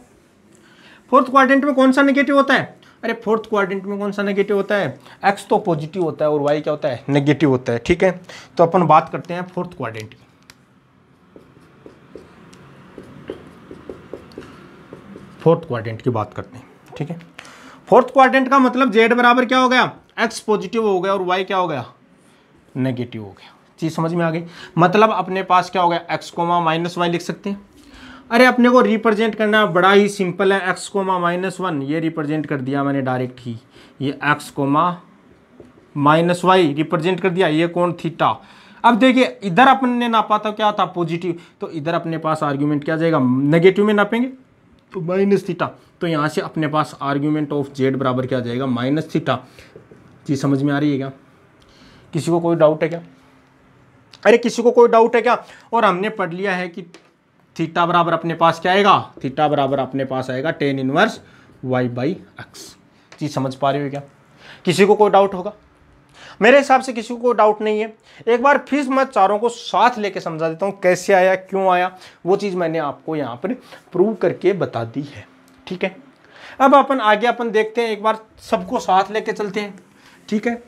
Speaker 1: फोर्थ क्वाड्रेंट में कौन सा नेगेटिव होता है, अरे फोर्थ क्वाड्रेंट में कौन सा नेगेटिव होता है, एक्स तो पॉजिटिव होता है और वाई क्या होता है, नेगेटिव होता है। ठीक है, तो अपन बात करते हैं फोर्थ क्वाड्रेंट की। फोर्थ क्वाड्रेंट की बात करते हैं। ठीक है, फोर्थ क्वाड्रेंट का मतलब जेड बराबर क्या हो गया, एक्स पॉजिटिव हो गया और वाई क्या हो गया, नेगेटिव हो गया। चीज समझ में आ गई, मतलब अपने पास क्या हो गया, एक्स कोमा माइनस वाई लिख सकते हैं। अरे अपने को रिप्रेजेंट करना बड़ा ही सिंपल है, एक्स कोमा -1 ये रिप्रेजेंट कर दिया मैंने डायरेक्ट ही, ये एक्स कोमा -y रिप्रेजेंट कर दिया, ये कोण थीटा। अब देखिए इधर अपन ने नापा था क्या था, पॉजिटिव, तो इधर अपने पास आर्ग्यूमेंट क्या जाएगा, नेगेटिव में नापेंगे तो माइनस थीटा। तो यहाँ से अपने पास आर्ग्यूमेंट ऑफ जेड बराबर क्या जाएगा, -थीटा। चीज समझ में आ रही है क्या, किसी को कोई डाउट है क्या, अरे किसी को कोई डाउट है क्या। और हमने पढ़ लिया है कि थीटा बराबर अपने पास क्या आएगा, थीटा बराबर अपने पास आएगा tan इनवर्स y/x। चीज समझ पा रहे हो क्या, किसी को कोई डाउट होगा, मेरे हिसाब से किसी को कोई डाउट नहीं है। एक बार फिर मैं चारों को साथ लेके समझा देता हूँ, कैसे आया क्यों आया, वो चीज़ मैंने आपको यहाँ पर प्रूव करके बता दी है। ठीक है, अब अपन आगे अपन देखते हैं, एक बार सबको साथ लेके चलते हैं। ठीक है,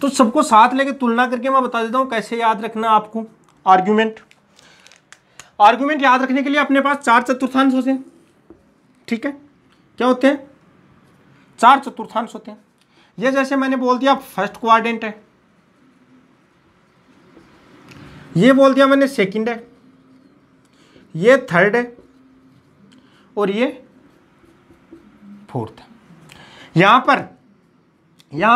Speaker 1: तो सबको साथ लेके तुलना करके मैं बता देता हूँ कैसे याद रखना आपको। आर्ग्यूमेंट याद रखने के लिए अपने पास 4 चतुर्थांश होते हैं, ठीक है, क्या होते हैं, 4 चतुर्थांश होते हैं। ये जैसे मैंने बोल दिया फर्स्ट क्वाड्रेंट है, ये बोल दिया मैंने सेकंड है, ये थर्ड है और ये फोर्थ है। यहां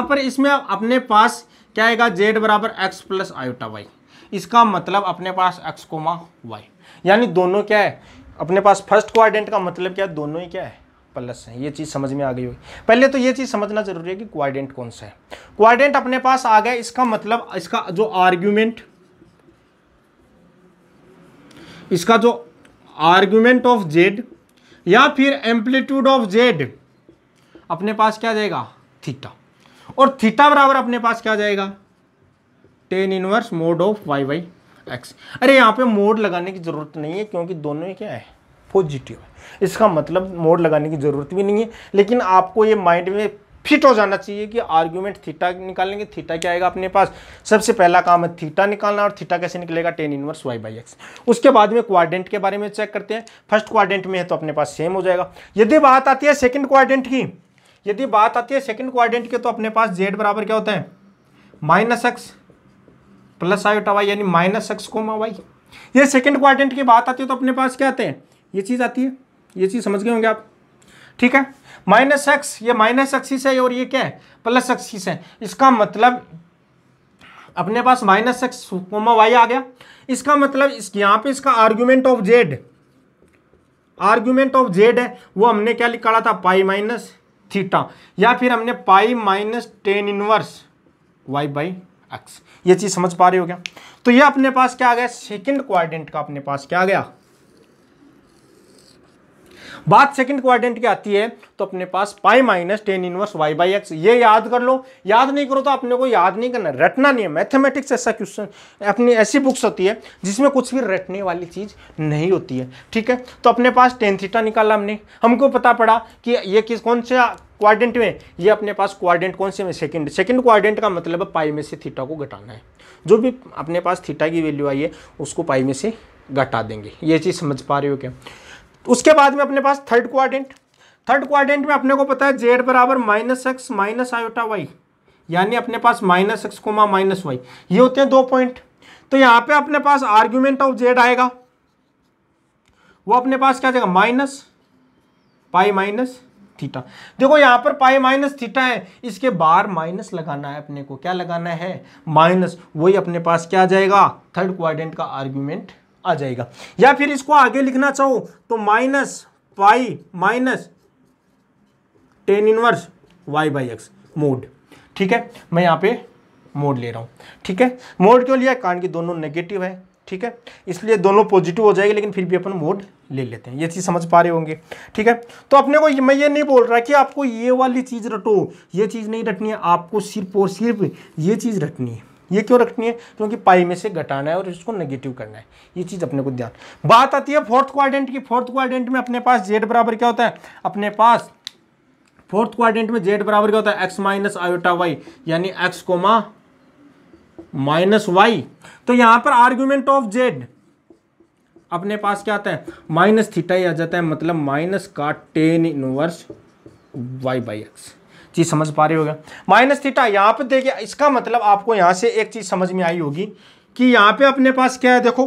Speaker 1: पर इसमें अपने पास क्या आएगा, जेड बराबर एक्स प्लस आयोटा वाई। इसका मतलब अपने पास एक्स कोमा वाई, यानी दोनों क्या है अपने पास। फर्स्ट क्वाड्रेंट का मतलब क्या है, दोनों ही क्या है, प्लस है। ये चीज समझ में आ गई होगी। पहले तो ये चीज समझना जरूरी है कि क्वाड्रेंट कौन सा है। क्वाड्रेंट अपने पास आ गया, इसका मतलब इसका जो आर्ग्यूमेंट ऑफ जेड या फिर एम्पलीट्यूड ऑफ जेड अपने पास क्या जाएगा, थीटा। और थीटा बराबर अपने पास क्या जाएगा, tan inverse mod of y by x. अरे यहाँ पे मोड लगाने की जरूरत नहीं है क्योंकि दोनों ही क्या है, पॉजिटिव है। इसका मतलब मोड लगाने की जरूरत भी नहीं है, लेकिन आपको ये माइंड में फिट हो जाना चाहिए कि आर्ग्यूमेंट थीटा निकालेंगे। थीटा क्या आएगा अपने पास, सबसे पहला काम है थीटा निकालना, और थीटा कैसे निकलेगा, tan inverse Y by x. उसके बाद में क्वाड्रेंट के बारे में चेक करते हैं। फर्स्ट क्वाड्रेंट में है तो अपने पास सेम हो जाएगा। यदि बात आती है सेकंड क्वाड्रेंट की, तो अपने पास जेड बराबर क्या होता है, minus x plus iota Y, यानी माइनस एक्स कोमा वाई। ये सेकंड क्वाड्रेंट की बात आती है तो अपने पास क्या आते हैं, ये चीज आती है। ये चीज समझ गए होंगे आप, ठीक है। माइनस एक्स, ये माइनस एक्सिस है और ये क्या है, प्लस एक्सिस है। इसका मतलब अपने पास माइनस एक्स कोमा वाई आ गया। इसका मतलब यहाँ पे इसका आर्ग्यूमेंट ऑफ जेड है, वो हमने क्या निकाला था, पाई माइनस थीटा, या फिर हमने pi minus tan inverse Y by x. ये चीज समझ पा रहे हो क्या। तो ये अपने पास क्या आ गया, सेकंड क्वाड्रेंट का अपने पास क्या आ गया। बात सेकंड क्वाड्रेंट की आती है तो अपने पास pi minus tan inverse Y by x. ये याद कर लो, याद नहीं करो तो अपने को याद नहीं करना, रटना नहीं है। मैथमेटिक्स ऐसा क्वेश्चन, अपनी ऐसी बुक्स होती है जिसमें कुछ भी रटने वाली चीज नहीं होती है, ठीक है। तो अपने पास टेन थीटा निकाला हमको पता पड़ा कि ये कौन से क्वाड्रेंट में, ये अपने पास क्वाड्रेंट कौन से में, सेकंड क्वाड्रेंट का मतलब है पाई में से थीटा को घटाना है। जो भी अपने पास थीटा की वैल्यू आई है उसको पाई में से घटा देंगे। ये चीज समझ पा रहे हो क्या। उसके बाद में अपने पास थर्ड क्वाड्रेंट में अपने को पता है जेड बराबर minus X minus iota Y, यानी अपने पास minus x comma minus Y, ये होते हैं 2 पॉइंट। तो यहां पे अपने पास आर्ग्यूमेंट ऑफ जेड आएगा, वो अपने पास क्या जाएगा, माइनस पाई माइनस थीटा। देखो यहां पर पाई माइनस थीटा है, इसके बाहर माइनस लगाना है अपने को, क्या लगाना है, माइनस। वही अपने पास क्या आ जाएगा, थर्ड क्वाड्रेंट का आर्ग्यूमेंट आ जाएगा। या फिर इसको आगे लिखना चाहो तो minus pi minus tan inverse Y by x mod, ठीक है। मैं यहाँ पे मोड ले रहा हूँ, ठीक है। मोड क्यों लिया, कारण कि दोनों नेगेटिव है, ठीक है, इसलिए दोनों पॉजिटिव हो जाएंगे, लेकिन फिर भी अपन मोड ले लेते हैं। ये चीज समझ पा रहे होंगे, ठीक है। तो अपने को, मैं ये नहीं बोल रहा कि आपको ये वाली चीज रटो, ये चीज नहीं रटनी है, आपको सिर्फ और सिर्फ ये चीज रटनी है। ये क्यों रखनी है, क्योंकि पाई में से घटाना है और इसको नेगेटिव करना है। ये चीज अपने को ध्यान। बात आती है फोर्थ क्वाड्रेंट की। फोर्थ क्वाड्रेंट में अपने पास जेड बराबर क्या होता है, अपने पास फोर्थ क्वाड्रेंट में जेड बराबर क्या होता है, एक्स माइनस आयोटा वाई, यानी एक्स कोमा माइनस वाई। तो यहां पर आर्ग्यूमेंट ऑफ जेड अपने पास क्या आता है, माइनस थीटा ही आ जाता है, मतलब माइनस का tan inverse Y by x. चीज समझ पा रहे होगा, माइनस थीटा। यहां पे देखिए, इसका मतलब आपको यहां से एक चीज समझ में आई होगी कि यहां पे अपने पास क्या है, देखो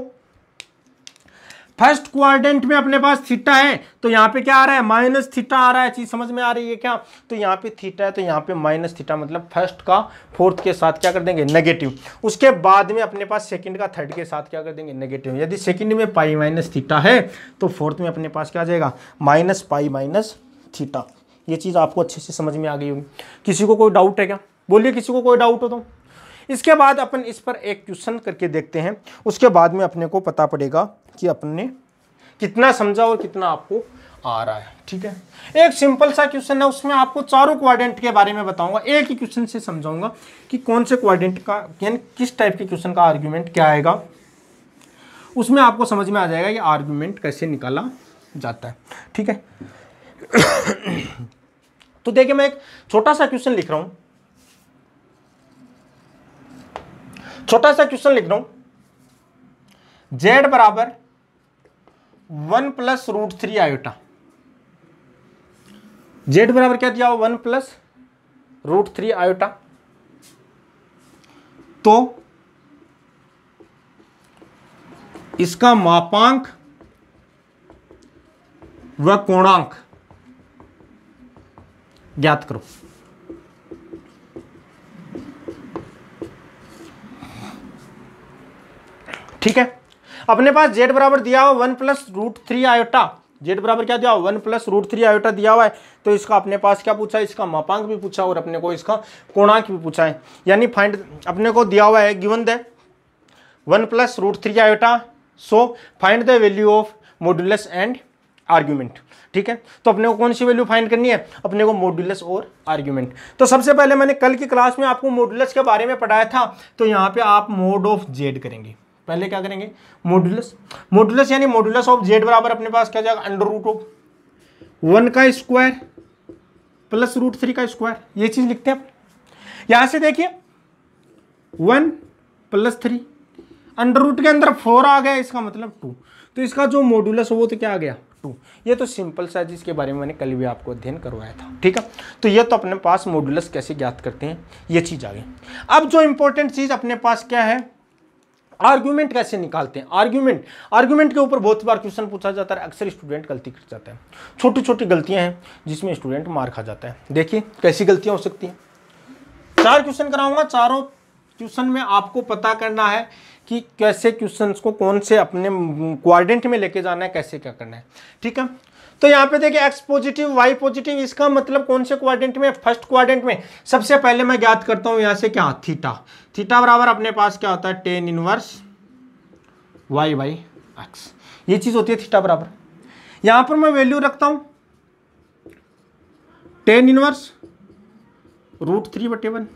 Speaker 1: फर्स्ट क्वाड्रेंट में अपने पास थीटा है, तो यहाँ पे क्या आ रहा है, माइनस थीटा आ रहा है। चीज समझ में आ रही है क्या। तो यहाँ पे थीटा है तो यहाँ पे माइनस थीटा, मतलब फर्स्ट का फोर्थ के साथ क्या कर देंगे, नेगेटिव। उसके बाद में अपने पास सेकंड का थर्ड के साथ क्या कर देंगे, नेगेटिव। यदि सेकंड में पाई माइनस थीटा है तो फोर्थ में अपने पास क्या आ जाएगा, माइनस पाई माइनस थीटा। ये चीज आपको अच्छे से समझ में आ गई होगी। किसी को कोई डाउट है क्या, बोलिए, किसी को कोई डाउट हो तो। इसके बाद अपन इस पर एक क्वेश्चन करके देखते हैं, उसके बाद में अपने को पता पड़ेगा कि अपने कितना समझा और कितना आपको आ रहा है, ठीक है। एक सिंपल सा क्वेश्चन है, उसमें आपको चारों क्वाड्रेंट के बारे में बताऊंगा, एक ही क्वेश्चन से समझाऊंगा कि कौन से क्वाड्रेंट का, यानी किस टाइप के क्वेश्चन का आर्ग्यूमेंट क्या आएगा, उसमें आपको समझ में आ जाएगा कि आर्ग्यूमेंट कैसे निकाला जाता है, ठीक है। तो देखिए, मैं एक छोटा सा क्वेश्चन लिख रहा हूं, z बराबर 1 प्लस रूट 3 आयोटा। जेड बराबर क्या दिया हुआ 1 प्लस रूट 3 आयोटा। तो इसका मापांक व कोणांक ज्ञात करो। ठीक है, अपने पास जेड बराबर दिया हुआ 1 प्लस रूट 3 आयोटा। जेड बराबर क्या दिया हुआ 1 प्लस रूट 3 आयोटा दिया हुआ है। तो इसका अपने पास क्या पूछा है, इसका मापांक भी पूछा और अपने को इसका कोणांक भी पूछा है। यानी फाइंड अपने को दिया हुआ है given the 1 plus root 3 iota, so find the value of modulus and argument. ठीक है, तो अपने को कौन सी वैल्यू फाइंड करनी है, अपने को मॉड्यूलस और आर्ग्यूमेंट। तो सबसे पहले मैंने कल की क्लास में आपको मॉड्यूलस के बारे में पढ़ाया था। तो यहाँ पे आप मोड ऑफ जेड करेंगे। पहले क्या करेंगे, मॉड्यूलस। मॉड्यूलस यानी मॉड्यूलस ऑफ जेड बराबर अपने पास क्या जाएगा, अंडर रूट ऑफ 1 का स्क्वायर प्लस रूट 3 का स्क्वायर। ये चीज लिखते हैं। यहां से देखिए 1 प्लस 3 अंडर रूट के अंदर 4 आ गया, इसका मतलब 2। तो इसका जो मॉड्यूलस हो वो तो क्या आ गया 2। ये तो सिंपल सा है जिसके बारे में मैंने कल भी आपको अध्ययन करवाया था। ठीक है, तो ये तो अपने पास मॉड्यूलस कैसे ज्ञात करते हैं ये चीज आ गई। अब जो इंपॉर्टेंट चीज अपने पास क्या है, आर्ग्यूमेंट कैसे निकालते हैं। आर्ग्यूमेंट के ऊपर बहुत बार क्वेश्चन पूछा जाता है, अक्सर स्टूडेंट गलती कर जाता है। छोटी छोटी गलतियां हैं जिसमें स्टूडेंट मार खा जाता है। देखिए कैसी गलतियां हो सकती हैं। 4 क्वेश्चन कराऊंगा, चारों क्वेश्चन में आपको पता करना है कि कैसे क्वेश्चन को कौन से अपने क्वाड्रेंट में लेके जाना है, कैसे क्या करना है। ठीक है, तो यहाँ पे देखिए x पॉजिटिव y पॉजिटिव, इसका मतलब कौन से क्वाड्रेंट में, फर्स्ट क्वाड्रेंट में। सबसे पहले मैं ज्ञात करता हूँ यहाँ से क्या, थीटा। थीटा बराबर अपने पास क्या होता है, tan inverse y by x. ये चीज होती है थीटा बराबर। यहां पर मैं वैल्यू रखता हूं टेन इनवर्स रूट 3/1,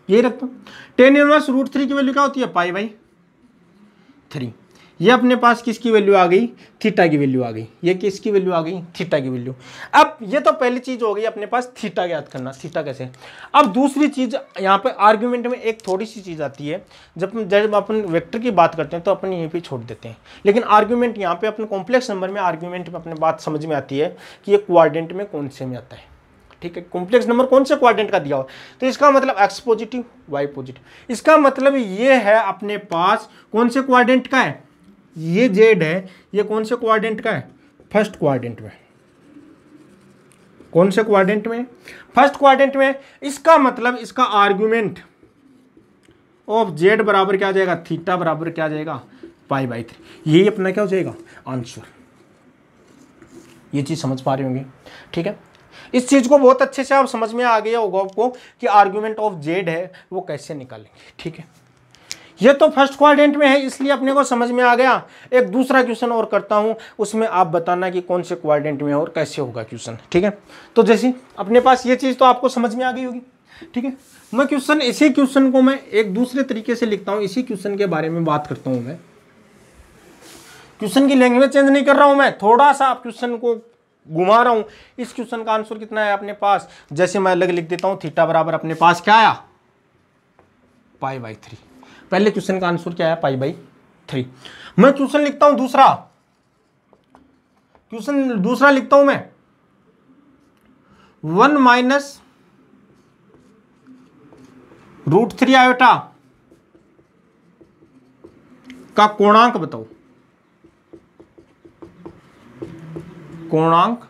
Speaker 1: ये रखता हूं। टेन इनवर्स रूट 3 की वैल्यू क्या होती है, पाई बाई 3। ये अपने पास किसकी वैल्यू आ गई, थीटा की वैल्यू आ गई। ये किसकी वैल्यू आ गई, थीटा की वैल्यू। अब ये तो पहली चीज हो गई अपने पास थीटा ज्ञात करना, थीटा कैसे। अब दूसरी चीज यहाँ पे आर्ग्यूमेंट में एक थोड़ी सी चीज आती है। जब अपन वेक्टर की बात करते हैं तो अपन यहीं पे छोड़ देते हैं, लेकिन आर्ग्यूमेंट यहाँ पे अपने कॉम्प्लेक्स नंबर में आर्ग्यूमेंट में अपने बात समझ में आती है कि ये क्वाड्रेंट में कौन से में आता है। ठीक है, कॉम्प्लेक्स नंबर कौन से क्वाड्रेंट का दिया हो, तो इसका मतलब x पॉजिटिव y पॉजिटिव। इसका मतलब ये है अपने पास कौन से क्वाड्रेंट का है, ये z है, ये कौन से क्वाड्रेंट का है, फर्स्ट क्वाड्रेंट में। कौन से क्वाड्रेंट में, फर्स्ट क्वाड्रेंट में। इसका मतलब इसका आर्गुमेंट ऑफ z बराबर क्या आ जाएगा, थीटा बराबर क्या आ जाएगा, पाई बाई 3। यही अपना क्या हो जाएगा, आंसर। ये चीज समझ पा रहे होंगे। ठीक है, इस चीज को बहुत अच्छे से आप समझ में आ गया होगा आपको कि आर्गुमेंट ऑफ जेड है वो कैसे निकालेंगे। ठीक है, ये तो फर्स्ट क्वाड्रेंट में है इसलिए अपने को समझ में आ गया। एक दूसरा क्वेश्चन और करता हूं, उसमें आप बताना कि कौन से क्वाड्रेंट में और कैसे होगा क्वेश्चन। ठीक है, तो जैसे अपने पास ये चीज तो आपको समझ में आ गई होगी। ठीक है, मैं क्वेश्चन, इसी क्वेश्चन को मैं एक दूसरे तरीके से लिखता हूं, इसी क्वेश्चन के बारे में बात करता हूं। मैं क्वेश्चन की लैंग्वेज चेंज नहीं कर रहा हूं, मैं थोड़ा सा आप क्वेश्चन को घुमा रहा हूं। इस क्वेश्चन का आंसर कितना है अपने पास, जैसे मैं अलग लिख देता हूं, थीटा बराबर अपने पास क्या आया, पाई बाई 3। पहले क्वेश्चन का आंसर क्या है, पाई बाई 3। मैं क्वेश्चन लिखता हूं दूसरा, क्वेश्चन दूसरा लिखता हूं मैं 1 माइनस रूट 3 आयोटा का कोणांक बताओ। कोणांक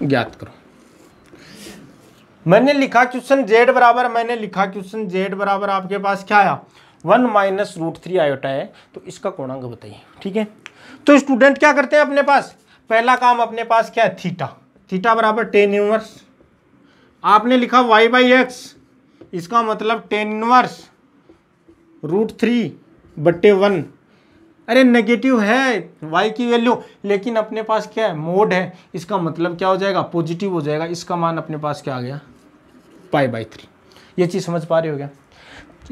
Speaker 1: ज्ञात करो। मैंने लिखा क्वेश्चन जेड बराबर, आपके पास क्या आया, 1 माइनस रूट 3 आयोटा है, तो इसका कोणांक बताइए। ठीक है, तो स्टूडेंट क्या करते हैं अपने पास, पहला काम अपने पास क्या है, थीटा। थीटा बराबर टेन इनवर्स, आपने लिखा y बाई एक्स, इसका मतलब टेन इनवर्स रूट 3/1। अरे नेगेटिव है y की वैल्यू, लेकिन अपने पास क्या है, मोड है, इसका मतलब क्या हो जाएगा, पॉजिटिव हो जाएगा। इसका मान अपने पास क्या आ गया, पाई बाई 3। ये चीज़ समझ पा रहे हो क्या।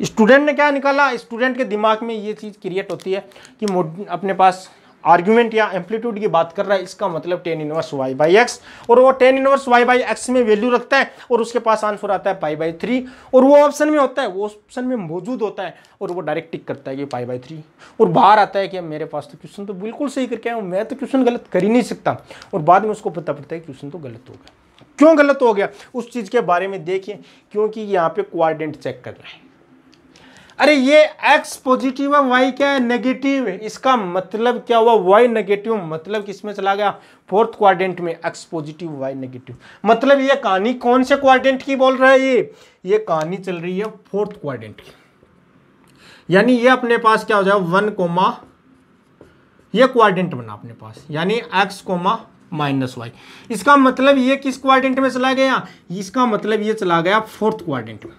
Speaker 1: स्टूडेंट ने क्या निकाला, स्टूडेंट के दिमाग में ये चीज़ क्रिएट होती है कि अपने पास आर्ग्यूमेंट या एम्पलीट्यूड की बात कर रहा है, इसका मतलब tan inverse y by x, और वो tan inverse y by x में वैल्यू रखता है और उसके पास आंसर आता है पाई बाई 3, और वो ऑप्शन में होता है, वो ऑप्शन में मौजूद होता है, और वो डायरेक्ट टिक करता है कि पाई बाई 3, और बाहर आता है कि मेरे पास तो क्वेश्चन तो बिल्कुल सही करके आया हूँ, मैं तो क्वेश्चन गलत कर ही नहीं सकता, और बाद में उसको पता पड़ता है क्वेश्चन तो गलत हो गया। क्यों गलत हो गया उस चीज के बारे में देखिए, क्योंकि यहाँ पे क्वाड्रेंट चेक कर रहे हैं। अरे ये x पॉजिटिव है, y क्या है, नेगेटिव है, इसका मतलब क्या हुआ, y नेगेटिव, मतलब किसमें चला गया, फोर्थ क्वाड्रेंट में, x पॉजिटिव y नेगेटिव, मतलब ये कहानी कौन से क्वाड्रेंट की बोल रहा है, ये कहानी चल रही है फोर्थ क्वाड्रेंट की, यानी ये अपने पास क्या हो जाएगा 1 कोमा, ये क्वाड्रेंट बना अपने पास, यानी x कोमा माइनस वाई, इसका मतलब ये किस क्वाड्रेंट में चला गया, इसका मतलब ये चला गया फोर्थ क्वाड्रेंट में,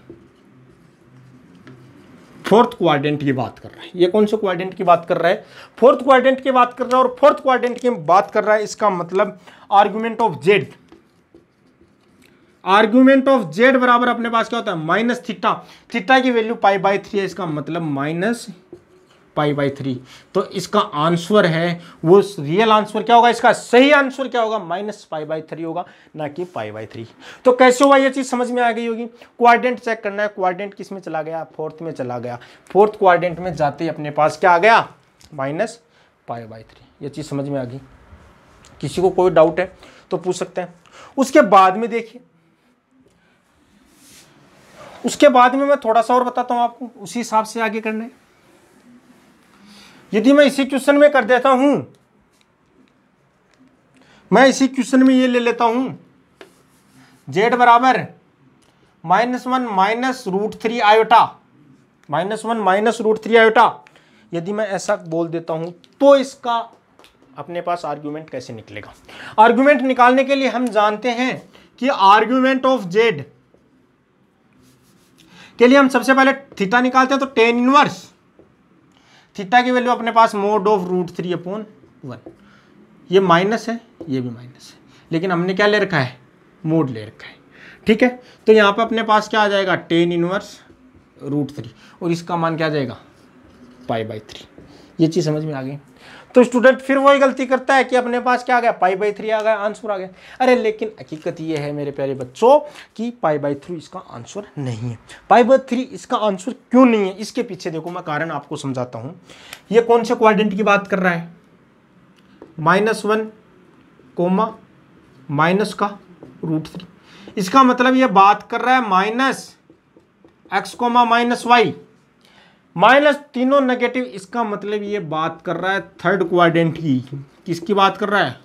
Speaker 1: फोर्थ क्वाड्रेंट की बात कर रहा है, ये कौन से क्वाड्रेंट की बात कर रहा है, फोर्थ क्वाड्रेंट की बात कर रहा है, और फोर्थ क्वाड्रेंट की बात कर रहा है, इसका मतलब argument of Z, argument of Z बराबर अपने पास क्या होता है माइनस थीटा, थीटा की वैल्यू पाई बाई 3 है, इसका मतलब माइनस पाई बाई 3, तो इसका आंसर है वो रियल आंसर क्या होगा, इसका सही आंसर क्या होगा, माइनस पाई बाई 3 होगा, ना कि पाई बाई 3। तो कैसे हुआ ये चीज समझ में आ गई होगी। क्वाड्रेंट चेक करना है, क्वाड्रेंट किस में चला गया, फोर्थ में चला गया, फोर्थ क्वाड्रेंट में जाते ही अपने पास क्या आ गया, माइनस पाई बाई 3, ये चीज समझ में आ गई। किसी को कोई डाउट है तो पूछ सकते हैं। उसके बाद में देखिए, उसके बाद में मैं थोड़ा सा और बताता हूं आपको, उसी हिसाब से आगे करना है। यदि मैं इसी क्वेश्चन में कर देता हूं, मैं इसी क्वेश्चन में ये ले लेता हूं, z बराबर -1 minus root 3 iota, -1 minus root 3 iota, यदि मैं ऐसा बोल देता हूं तो इसका अपने पास आर्गुमेंट कैसे निकलेगा। आर्गुमेंट निकालने के लिए हम जानते हैं कि आर्गुमेंट ऑफ z के लिए हम सबसे पहले थीटा निकालते हैं, तो tan इनवर्स थीटा की वैल्यू अपने पास मोड ऑफ रूट 3/1, ये माइनस है, ये भी माइनस है, लेकिन हमने क्या ले रखा है, मोड ले रखा है, ठीक है। तो यहाँ पे अपने पास क्या आ जाएगा, tan इनवर्स रूट 3, और इसका मान क्या आ जाएगा, पाई बाई 3। ये चीज़ समझ में आ गई। तो स्टूडेंट फिर वही गलती करता है कि अपने पास क्या आ गया, पाई बाई 3 आ गया, आंसर आ गया। अरे लेकिन हकीकत ये है मेरे प्यारे बच्चों कि पाई बाई 3 इसका आंसर नहीं है। पाई बाई 3 इसका आंसर क्यों नहीं है, इसके पीछे देखो मैं कारण आपको समझाता हूँ। ये कौन से क्वाड्रेंट की बात कर रहा है, -1 कोमा माइनस का रूट 3, इसका मतलब ये बात कर रहा है minus x comma minus y, minus तीनों नेगेटिव, इसका मतलब ये बात कर रहा है थर्ड क्वाड्रेंट की। किसकी बात कर रहा है,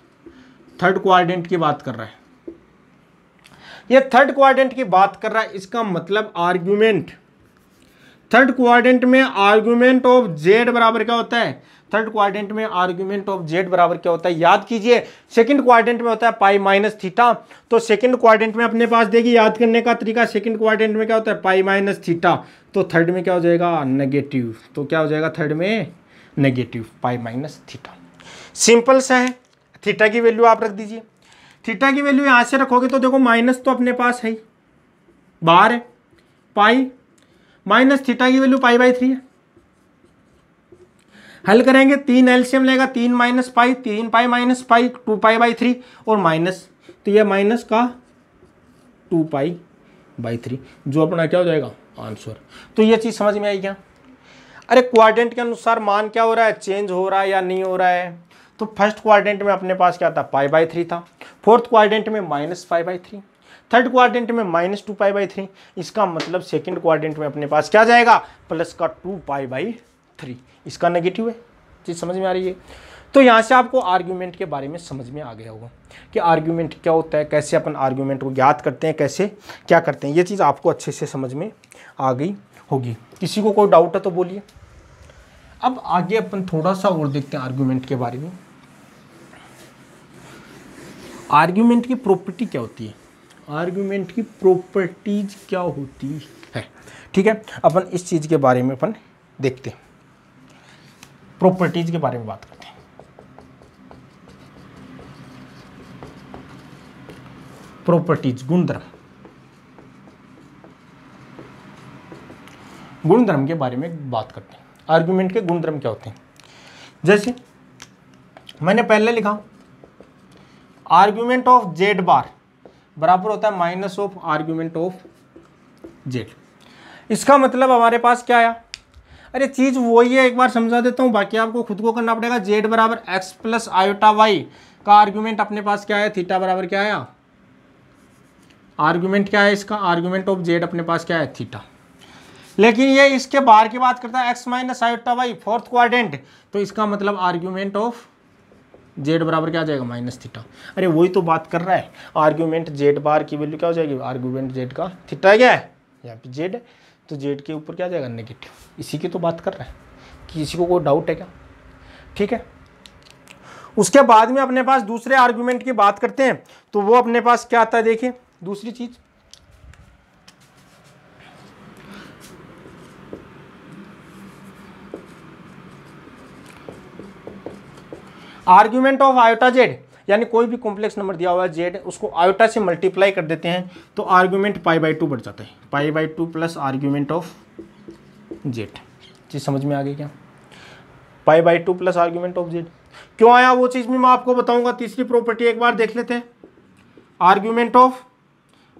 Speaker 1: थर्ड क्वाड्रेंट की बात कर रहा है, ये थर्ड क्वाड्रेंट की बात कर रहा है। इसका मतलब आर्गुमेंट थर्ड क्वाड्रेंट में आर्गुमेंट ऑफ जेड बराबर क्या होता है, थर्ड क्वाड्रेंट में आर्गुमेंट ऑफ जेड बराबर क्या होता है, याद कीजिए सेकंड क्वाड्रेंट में होता है पाई माइनस थीटा, तो सेकंड क्वाड्रेंट में अपने पास देखिए याद करने का तरीका, सेकंड क्वाड्रेंट में क्या होता है पाई माइनस थीटा, तो थर्ड में क्या हो जाएगा नेगेटिव, तो क्या हो जाएगा थर्ड में नेगेटिव पाई माइनस थीटा। सिंपल सा है, थीटा की वैल्यू आप रख दीजिए, थीटा की वैल्यू यहां से रखोगे तो देखो माइनस तो अपने पास है, बाहर है, पाई माइनस थीटा की वैल्यू पाई बाई 3 है। हल करेंगे, 3 एलसीएम लेगा, 3 minus pi, 3 pi minus pi, 2 pi by 3 और माइनस, तो ये माइनस का 2 पाई बाई 3, जो अपना क्या हो जाएगा आंसर। तो ये चीज़ समझ में आई क्या। अरे क्वाड्रेंट के अनुसार मान क्या हो रहा है, चेंज हो रहा है या नहीं हो रहा है। तो फर्स्ट क्वाड्रेंट में अपने पास क्या था, पाई बाई 3 था, फोर्थ क्वाड्रेंट में minus pi by 3, third quadrant में माइनस 2 पाई बाई 3, इसका मतलब सेकंड क्वाड्रेंट में अपने पास क्या जाएगा, प्लस का 2 पाई बाई 3, इसका नेगेटिव है। चीज़ समझ में आ रही है। तो यहाँ से आपको आर्ग्यूमेंट के बारे में समझ में आ गया होगा कि आर्ग्यूमेंट क्या होता है, कैसे अपन आर्ग्यूमेंट को ज्ञात करते हैं, कैसे क्या करते हैं, ये चीज़ आपको अच्छे से समझ में आ गई होगी। किसी को कोई डाउट है तो बोलिए। अब आगे अपन थोड़ा सा और देखते हैं आर्ग्यूमेंट के बारे में। आर्ग्यूमेंट की प्रॉपर्टी क्या होती है, आर्ग्यूमेंट की प्रॉपर्टीज क्या होती है, ठीक है। अपन इस चीज़ के बारे में अपन देखते हैं, प्रॉपर्टीज के बारे में बात करते हैं। प्रॉपर्टीज, गुणधर्म, गुणधर्म के बारे में बात करते हैं। आर्गुमेंट के गुणधर्म क्या होते हैं, जैसे मैंने पहले लिखा आर्ग्यूमेंट ऑफ जेड बार बराबर होता है minus of argument of Z. इसका मतलब हमारे पास क्या आया, अरे चीज़ वही है, एक बार समझा देता हूँ, बाकी आपको खुद को करना पड़ेगा। जेड बराबर एक्स प्लस आयोटा वाई का आर्ग्यूमेंट अपने पास क्या है, थीटा बराबर क्या आया, आर्ग्यूमेंट क्या है इसका, आर्ग्यूमेंट ऑफ जेड अपने पास क्या है, थीटा। लेकिन ये इसके बाहर की बात करता है, x minus iota y fourth quadrant, तो इसका मतलब आर्ग्यूमेंट ऑफ जेड बराबर क्या आ जाएगा, माइनस थीटा। अरे वही तो बात कर रहा है, आर्ग्यूमेंट जेड बार की वैल्यू क्या हो जाएगी, आर्ग्यूमेंट जेड का थीटा क्या है, यहाँ पे जेड है, तो जेड के ऊपर क्या आ जाएगा, नेगेटिव। इसी की तो बात कर रहा है, किसी को कोई डाउट है क्या? ठीक है। उसके बाद में अपने पास दूसरे आर्ग्यूमेंट की बात करते हैं, तो वो अपने पास क्या आता है, देखिए दूसरी चीज, आर्ग्यूमेंट ऑफ आयोटा जेड, यानी कोई भी कॉम्प्लेक्स नंबर दिया हुआ है जेड, उसको आयोटा से मल्टीप्लाई कर देते हैं तो आर्ग्यूमेंट पाई बाई 2 बढ़ जाता है, पाई by 2 plus argument of Z. चीज समझ में आ गई क्या, पाई by 2 plus argument of Z क्यों आया, वो चीज भी मैं आपको बताऊंगा। तीसरी प्रॉपर्टी एक बार देख लेते हैं, argument of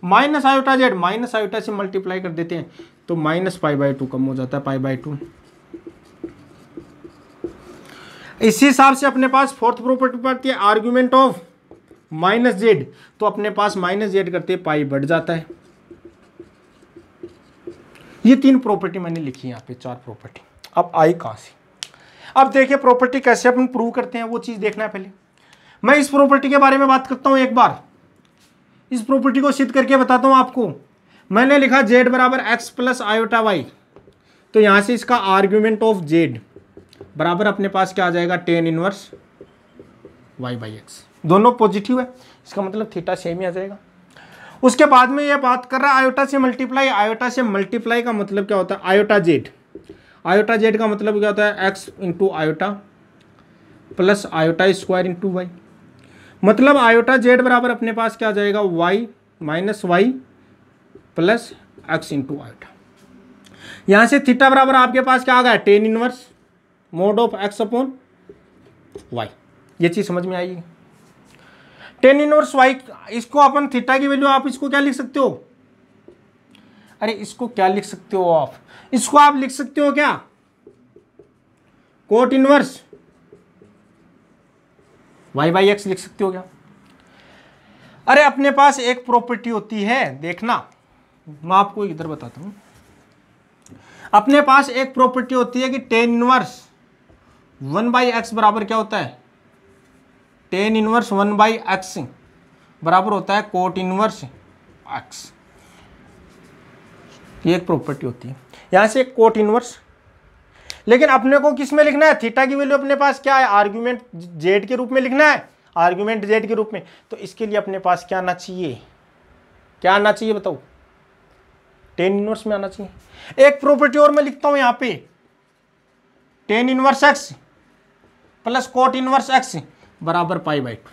Speaker 1: minus iota Z, minus iota से मल्टीप्लाई कर देते हैं तो माइनस पाई बाई 2 कम हो जाता है, पाई बाई 2। इसी हिसाब से अपने पास फोर्थ प्रॉपर्टी पड़ती है, आर्ग्यूमेंट ऑफ माइनस जेड, तो अपने पास माइनस जेड करते पाई बढ़ जाता है। ये 3 प्रॉपर्टी मैंने लिखी है यहाँ पे, 4 प्रॉपर्टी। अब आई कहां से, अब देखिए प्रॉपर्टी कैसे अपन प्रूव करते हैं वो चीज देखना है। पहले मैं इस प्रॉपर्टी के बारे में बात करता हूं, एक बार इस प्रॉपर्टी को सिद्ध करके बताता हूं आपको। मैंने लिखा जेड बराबर एक्स प्लस आयोटा वाई, तो यहां से इसका आर्ग्यूमेंट ऑफ जेड बराबर अपने पास क्या आ जाएगा, tan inverse Y by x, दोनों पॉजिटिव है, इसका मतलब थीटा सेम ही आ जाएगा। उसके बाद में ये बात कर रहा है आयोटा से मल्टीप्लाई, आयोटा से मल्टीप्लाई का मतलब क्या होता है, आयोटा जेड, आयोटा जेड का मतलब क्या होता है, x into iota plus iota square into y, मतलब आयोटा जेड बराबर अपने पास क्या आ जाएगा, y minus y plus x into iota. यहां से थीटा बराबर आपके पास क्या आ गया, tan inverse mod of x upon y. ये चीज समझ में आएगी, टेन इनवर्स वाई, इसको अपन थीटा की वैल्यू आप इसको क्या लिख सकते हो, अरे इसको क्या लिख सकते हो आप, इसको आप लिख सकते हो क्या, cot inverse Y by x लिख सकते हो क्या। अरे अपने पास एक प्रॉपर्टी होती है, देखना मैं आपको इधर बताता हूं, अपने पास एक प्रॉपर्टी होती है कि टेन इनवर्स 1 बाई एक्स बराबर क्या होता है, टेन इनवर्स 1 बाई एक्स बराबर होता है कोट इनवर्स एक्स। ये एक प्रॉपर्टी होती है, यहां से कोट इनवर्स, लेकिन अपने को किस में लिखना है, थीटा की वैल्यू अपने पास क्या है, आर्ग्यूमेंट जेड के रूप में लिखना है, आर्ग्यूमेंट जेड के रूप में, तो इसके लिए अपने पास क्या आना चाहिए, क्या आना चाहिए बताओ, टेन इनवर्स में आना चाहिए। एक प्रॉपर्टी और मैं लिखता हूं यहां पे, ten inverse X plus cot inverse x बराबर पाई बाई 2।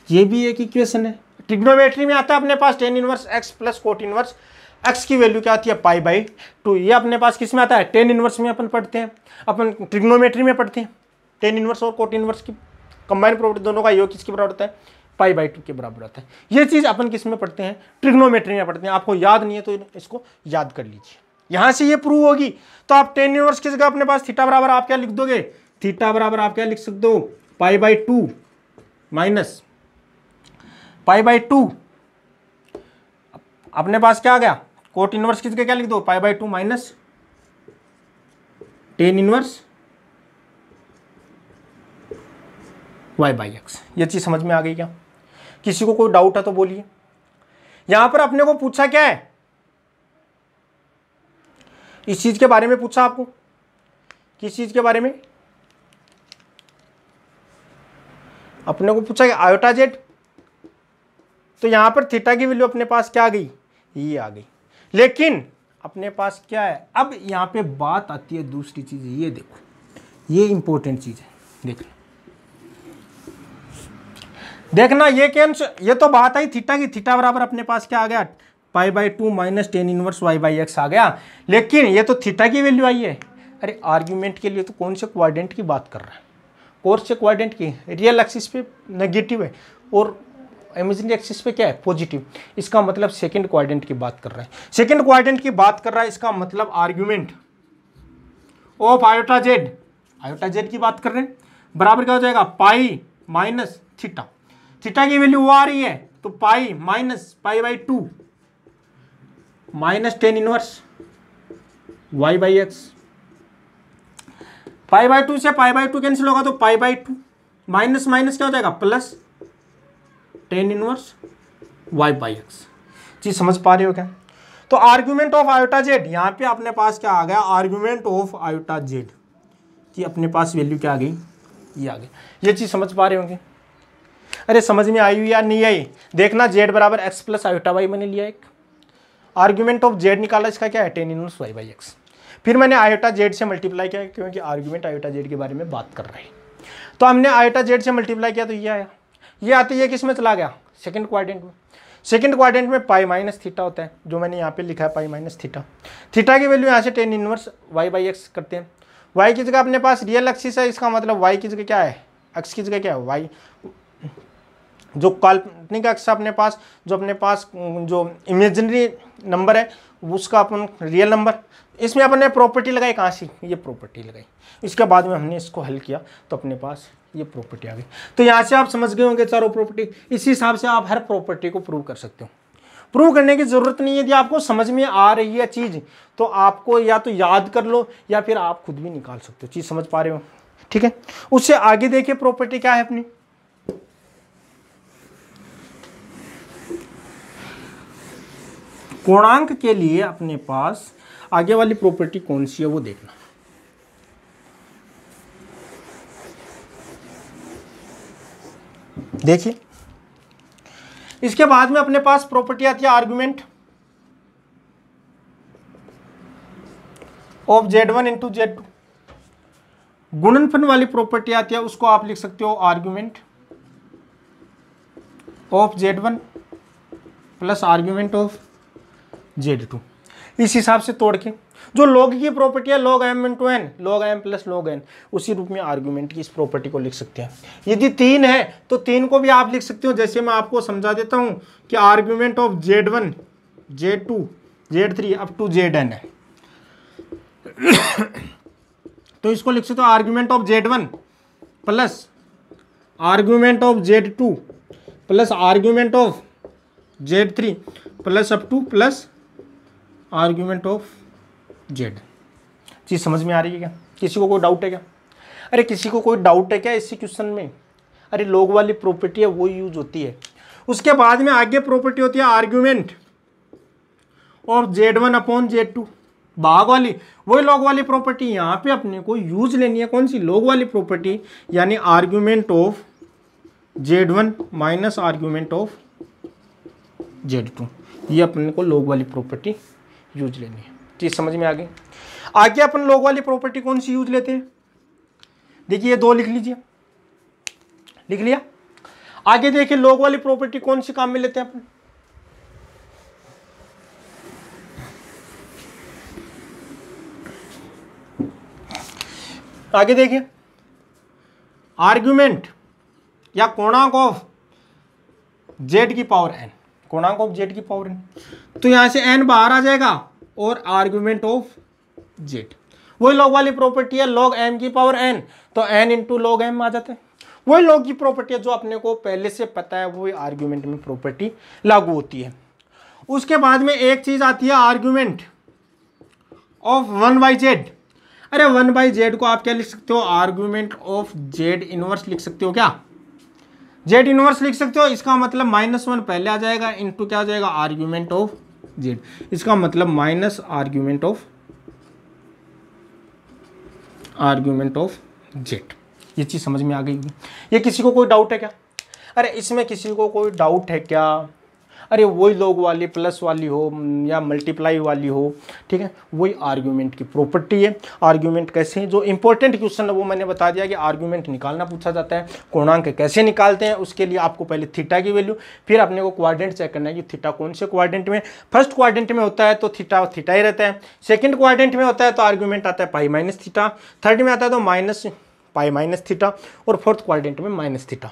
Speaker 1: ये भी एक इक्वेशन है, ट्रिग्नोमेट्री में आता है अपने पास tan inverse X plus cot inverse X की वैल्यू क्या आती है, पाई बाई 2। ये अपने पास किस में आता है, टेन इनवर्स में अपन पढ़ते हैं, अपन ट्रिग्नोमेट्री में पढ़ते हैं, टेन इनवर्स और कोट इनवर्स की कंबाइंड प्रॉपर्टी दोनों का योग किसके बराबर होता है, पाई बाई 2 के बराबर होता है। ये चीज अपन किस में पढ़ते हैं, ट्रिग्नोमेट्री में पढ़ते हैं। आपको याद नहीं है तो इसको याद कर लीजिए, यहां से ये प्रूव होगी। तो आप टेन इनवर्स की जगह अपने पास थीटा बराबर आप क्या लिख दोगे, थीटा बराबर आप क्या लिख सकते हो, पाई बाई 2 माइनस पाई बाई 2, अपने पास क्या आ गया, कोट इनवर्स की जगह क्या लिख दो, pi by 2 minus tan inverse Y by x. ये चीज समझ में आ गई क्या, किसी को कोई डाउट है तो बोलिए। यहां पर अपने को पूछा क्या है, इस चीज के बारे में पूछा आपको, किस चीज के बारे में, अपने को पूछा कि आयोटा जेड, तो यहां पर थीटा की वैल्यू अपने पास क्या आ गई, ये आ गई। लेकिन अपने पास क्या है, अब यहां पे बात आती है दूसरी चीज, ये देखो ये इंपॉर्टेंट चीज है, देखना ये ये तो बात आई थीटा की, थीटा बराबर अपने पास क्या आ गया, pi by 2 minus tan inverse Y by X आ गया। लेकिन ये तो थीटा की वैल्यू आई है, अरे आर्ग्यूमेंट के लिए तो कौन से क्वाड्रेंट की बात कर रहा है, कोर्स से क्वाड्रेंट की रियल एक्सिस पे नेगेटिव है और इमेजिनरी एक्सिस पे क्या है, पॉजिटिव। इसका मतलब सेकंड क्वाड्रेंट की बात कर रहा है, सेकंड क्वाड्रेंट की बात कर रहा है। इसका मतलब आर्ग्यूमेंट ऑफ आयोटा जेड की बात कर रहे हैं, बराबर क्या हो जाएगा, पाई माइनस थीटा। थीटा की वैल्यू वो आ रही है तो pi minus pi by 2 minus tan inverse Y by x. Pi by 2 से पाई बाई 2 कैंसिल होगा तो पाई बाई 2 माइनस माइनस क्या हो जाएगा, plus tan inverse Y by x. चीज समझ पा रहे हो क्या? तो आर्ग्यूमेंट ऑफ आयोटा जेड, यहाँ पे अपने पास क्या आ गया, आर्ग्यूमेंट ऑफ आयोटा जेड की अपने पास वैल्यू क्या आ गई, ये आ गई। ये चीज समझ पा रहे होंगे? अरे समझ में आई हुई या नहीं आई? देखना, जेड बराबर एक्स प्लस आयोटा वाई मैंने लिया, एक आर्ग्यूमेंट ऑफ जेड निकाला, इसका क्या है, tan inverse Y by x. फिर मैंने आयोटा जेड से मल्टीप्लाई किया क्योंकि आर्ग्यूमेंट आयोटा जेड के बारे में बात कर रहे हैं। तो हमने आयोटा जेड से मल्टीप्लाई किया तो ये आया, ये आते ही किस में चला गया, सेकंड क्वाड्रेंट में। सेकंड क्वाड्रेंट में पाई माइनस थीटा होता है, जो मैंने यहाँ पे लिखा है पाई माइनस थीटा। थीटा की वैल्यू यहाँ से tan inverse Y by x करते हैं। वाई की जगह अपने पास रियल एक्सिस है, इसका मतलब वाई की जगह क्या है, एक्स की जगह क्या है, वाई। जो काल्पनिक अक्ष अपने पास, जो अपने पास जो इमेजिनरी नंबर है उसका अपन रियल नंबर, इसमें अपन ने प्रॉपर्टी लगाई, कहाँ से, ये प्रॉपर्टी लगाई। इसके बाद में हमने इसको हल किया तो अपने पास ये प्रॉपर्टी आ गई। तो यहाँ से आप समझ गए होंगे चारों प्रॉपर्टी। इसी हिसाब से आप हर प्रॉपर्टी को प्रूव कर सकते हो। प्रूव करने की जरूरत नहीं है, यदि आपको समझ में आ रही है चीज़ तो आपको या तो याद कर लो या फिर आप खुद भी निकाल सकते हो। चीज़ समझ पा रहे हो, ठीक है। उससे आगे देखिए प्रॉपर्टी क्या है अपनी, पूर्णांक के लिए अपने पास आगे वाली प्रॉपर्टी कौन सी है वो देखना। देखिए, इसके बाद में अपने पास प्रॉपर्टी आती है argument of Z1 into Z2। गुणनफल वाली प्रॉपर्टी आती है, उसको आप लिख सकते हो argument of Z1 plus argument of Z2। इस हिसाब से तोड़ के जो लॉग की प्रॉपर्टी है, log m into n, log m plus log n, उसी रूप में आर्गुमेंट की इस प्रॉपर्टी को लिख सकते हैं। यदि 3 है तो 3 को भी आप लिख सकते हो, जैसे मैं आपको समझा देता हूं कि argument of Z1 Z2 Z3 up to Zn है। तो इसको लिख सकते हो argument of Z1 plus argument of Z2 plus argument of Z3 plus up to plus argument of Z. चीज़ समझ में आ रही है क्या? किसी को कोई डाउट है क्या? अरे किसी को कोई डाउट है क्या इसी क्वेश्चन में? अरे लॉग वाली प्रॉपर्टी है वो यूज होती है। उसके बाद में आगे प्रॉपर्टी होती है argument of Z1 upon Z2, भाग वाली, वही लॉग वाली प्रॉपर्टी यहाँ पे अपने को यूज लेनी है। कौन सी? लॉग वाली प्रॉपर्टी, यानी argument of Z1 minus argument of Z2। ये अपने को लॉग वाली प्रॉपर्टी यूज लेनी है। चीज समझ में आ गई? आगे अपन लॉग वाली प्रॉपर्टी कौन सी यूज लेते हैं? देखिए ये दो लिख लीजिए, लिख लिया। आगे देखिए लॉग वाली प्रॉपर्टी कौन सी काम में लेते हैं अपन? आगे देखिए आर्ग्यूमेंट या कोणांक ऑफ जेड की पावर एन, कोणांक ऑफ जेड की पावर एन, तो यहां से एन बाहर आ जाएगा और आर्ग्यूमेंट ऑफ जेड, वही लॉग वाली प्रॉपर्टी है, लॉग एम की पावर एन, तो एन इंटू लॉग एम आ जाता है। वही लॉग की प्रॉपर्टी है जो अपने को पहले से पता है, वही आर्ग्यूमेंट में प्रॉपर्टी लागू होती है। उसके बाद में एक चीज आती है आर्ग्यूमेंट ऑफ 1/z। अरे 1/z को आप क्या लिख सकते हो? आर्ग्यूमेंट ऑफ जेड इनवर्स लिख सकते हो क्या? जेड इनवर्स लिख सकते हो। इसका मतलब -1 पहले आ जाएगा, इंटू क्या आ जाएगा? Argument of Z. इसका मतलब माइनस आर्ग्यूमेंट ऑफ जेड। ये चीज समझ में आ गई होगी। ये किसी को कोई डाउट है क्या? अरे इसमें किसी को कोई डाउट है क्या? अरे वही लॉग वाली प्लस वाली हो या मल्टीप्लाई वाली हो, ठीक है, वही आर्ग्यूमेंट की प्रॉपर्टी है। आर्ग्यूमेंट कैसे है, जो इंपॉर्टेंट क्वेश्चन है वो मैंने बता दिया कि आर्ग्यूमेंट निकालना पूछा जाता है। पूर्णांक कैसे निकालते हैं उसके लिए आपको पहले थीटा की वैल्यू, फिर अपने को क्वाड्रेंट चेक करना है कि थीटा कौन से क्वाड्रेंट में। फर्स्ट क्वाड्रेंट में होता है तो थीटा ही रहता है, सेकेंड क्वाड्रेंट में होता है तो आर्ग्यूमेंट आता है पाई माइनस थीटा, थर्ड में आता है तो माइनस पाई माइनस थीटा, और फोर्थ क्वाड्रेंट में माइनस थीटा।